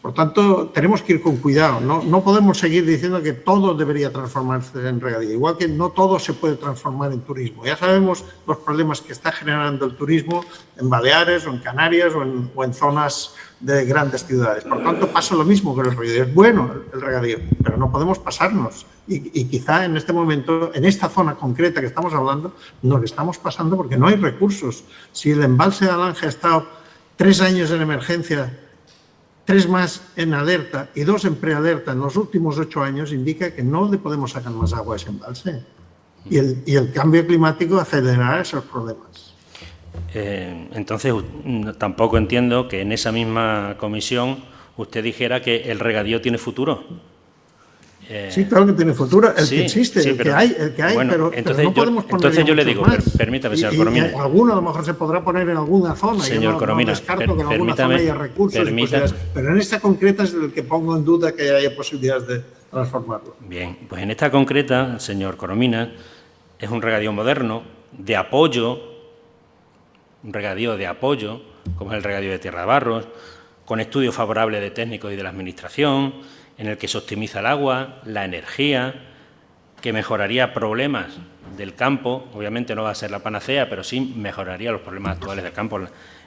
Por tanto, tenemos que ir con cuidado. No podemos seguir diciendo que todo debería transformarse en regadío, igual que no todo se puede transformar en turismo. Ya sabemos los problemas que está generando el turismo en Baleares o en Canarias o en zonas de grandes ciudades. Por tanto, pasa lo mismo con el regadío. Es bueno el regadío, pero no podemos pasarnos. Y quizá en este momento, en esta zona concreta que estamos hablando, nos estamos pasando porque no hay recursos. Si el embalse de Alange ha estado 3 años en emergencia, 3 más en alerta y 2 en prealerta en los últimos 8 años, indica que no le podemos sacar más agua a ese embalse. Y el cambio climático acelerará esos problemas. Entonces, tampoco entiendo que en esa misma comisión usted dijera que el regadío tiene futuro. Sí, claro que tiene futuro, sí, que existe, sí, el que hay, bueno, pero entonces no podemos poner entonces yo le digo, permítame, señor Coromina. Y alguno a lo mejor se podrá poner en alguna zona. Señor Coromina, no descarto que en alguna zona haya recursos, pero en esta concreta es el que pongo en duda que haya posibilidades de transformarlo. Bien, pues en esta concreta, señor Coromina, es un regadío moderno, de apoyo, un regadío de apoyo, como es el regadío de Tierra de Barros, con estudio favorable de técnicos y de la Administración, en el que se optimiza el agua, la energía, que mejoraría problemas del campo. Obviamente no va a ser la panacea, pero sí mejoraría los problemas actuales del campo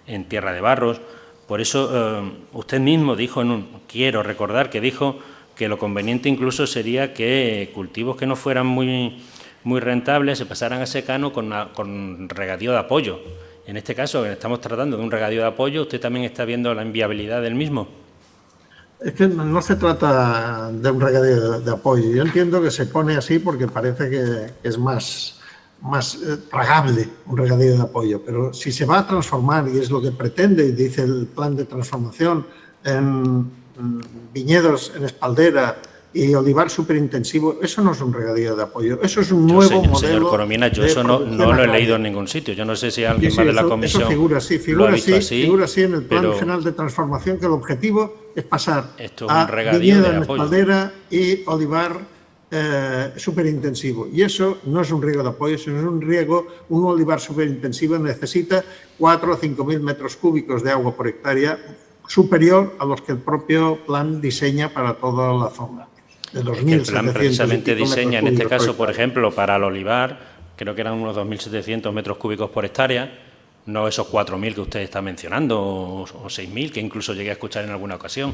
en Tierra de Barros. Por eso usted mismo dijo, quiero recordar que dijo que lo conveniente incluso sería que cultivos que no fueran muy rentables se pasaran a secano con regadío de apoyo. En este caso, estamos tratando de un regadío de apoyo, ¿usted también está viendo la inviabilidad del mismo? Es que no se trata de un regadío de apoyo. Yo entiendo que se pone así porque parece que es más tragable un regadío de apoyo, pero si se va a transformar, y es lo que pretende, dice el plan de transformación, en viñedos en espaldera y olivar superintensivo, eso no es un regadío de apoyo, eso es un nuevo modelo. Señor Coromina, yo eso no lo he leído en ningún sitio. Yo no sé si alguien más de la comisión figura así en el plan general de transformación, que el objetivo es pasar a viñedo en espaldera y olivar superintensivo. Y eso no es un riego de apoyo, sino es un olivar superintensivo necesita 4 o 5.000 metros cúbicos de agua por hectárea, superior a los que el propio plan diseña para toda la zona. El plan precisamente diseña, en este caso, por ejemplo, para el olivar, creo que eran unos 2.700 metros cúbicos por hectárea, no esos 4.000 que usted está mencionando, o 6.000, que incluso llegué a escuchar en alguna ocasión.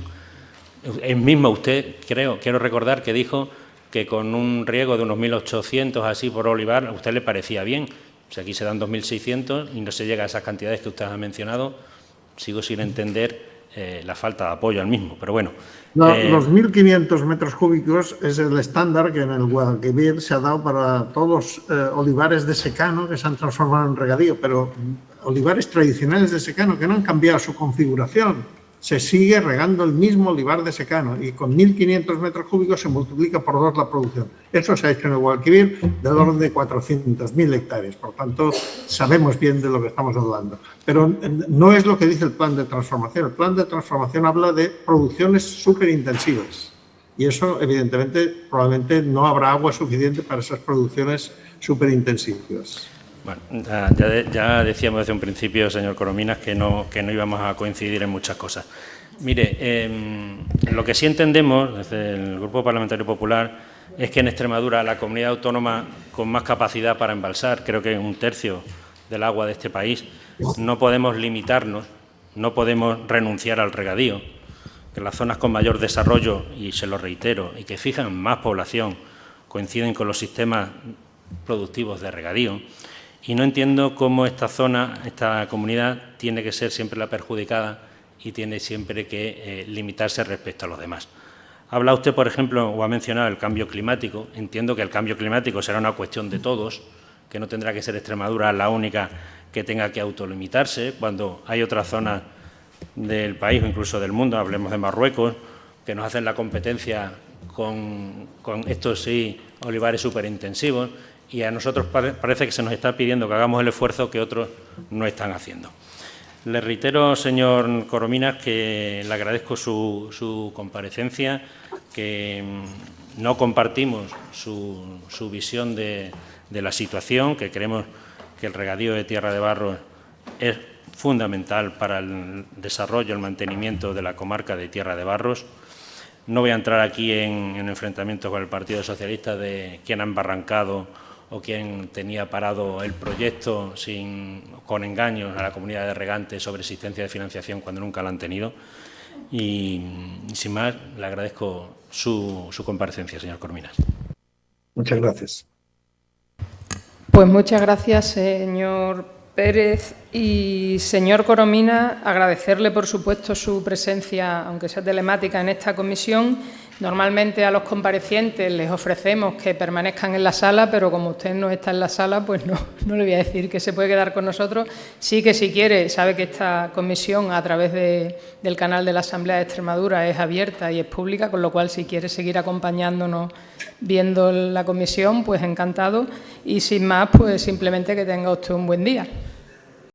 El mismo usted, quiero recordar que dijo que con un riego de unos 1.800 así por olivar, a usted le parecía bien. O sea, aquí se dan 2.600 y no se llega a esas cantidades que usted ha mencionado. Sigo sin entender la falta de apoyo al mismo, pero bueno. Los 1.500 metros cúbicos es el estándar que en el Guadalquivir se ha dado para todos los olivares de secano que se han transformado en regadío, pero olivares tradicionales de secano que no han cambiado su configuración. Se sigue regando el mismo olivar de secano y con 1.500 metros cúbicos se multiplica por 2 la producción. Eso se ha hecho en el Guadalquivir del orden de 400.000 hectáreas. Por tanto, sabemos bien de lo que estamos hablando. Pero no es lo que dice el plan de transformación. El plan de transformación habla de producciones superintensivas. Y eso, evidentemente, probablemente no habrá agua suficiente para esas producciones superintensivas. Bueno, ya decíamos desde un principio, señor Corominas, que no íbamos a coincidir en muchas cosas. Mire, lo que sí entendemos desde el Grupo Parlamentario Popular es que en Extremadura, la comunidad autónoma con más capacidad para embalsar, creo que 1/3 del agua de este país, no podemos limitarnos, no podemos renunciar al regadío, que las zonas con mayor desarrollo, y se lo reitero, y que fijan más población, coinciden con los sistemas productivos de regadío. Y no entiendo cómo esta zona, esta comunidad, tiene que ser siempre la perjudicada y tiene siempre que limitarse respecto a los demás. Habla usted, por ejemplo, o ha mencionado el cambio climático. Entiendo que el cambio climático será una cuestión de todos, que no tendrá que ser Extremadura la única que tenga que autolimitarse, cuando hay otras zonas del país o incluso del mundo, hablemos de Marruecos, que nos hacen la competencia con estos sí olivares superintensivos. Y a nosotros parece que se nos está pidiendo que hagamos el esfuerzo que otros no están haciendo. Le reitero, señor Corominas, que le agradezco su comparecencia, que no compartimos su visión de la situación, que creemos que el regadío de Tierra de Barros es fundamental para el desarrollo, el mantenimiento de la comarca de Tierra de Barros. No voy a entrar aquí en enfrentamientos con el Partido Socialista de quién ha embarrancado o quien tenía parado el proyecto con engaños a la comunidad de regantes sobre existencia de financiación cuando nunca la han tenido. Y sin más, le agradezco su comparecencia, señor Corominas. Muchas gracias. Pues muchas gracias, señor Pérez. Y, señor Corominas, agradecerle, por supuesto, su presencia, aunque sea telemática, en esta comisión. Normalmente a los comparecientes les ofrecemos que permanezcan en la sala, pero como usted no está en la sala, pues no le voy a decir que se puede quedar con nosotros. Sí que, si quiere, sabe que esta comisión, a través del canal de la Asamblea de Extremadura, es abierta y es pública, con lo cual, si quiere seguir acompañándonos viendo la comisión, pues encantado. Y sin más, pues simplemente que tenga usted un buen día.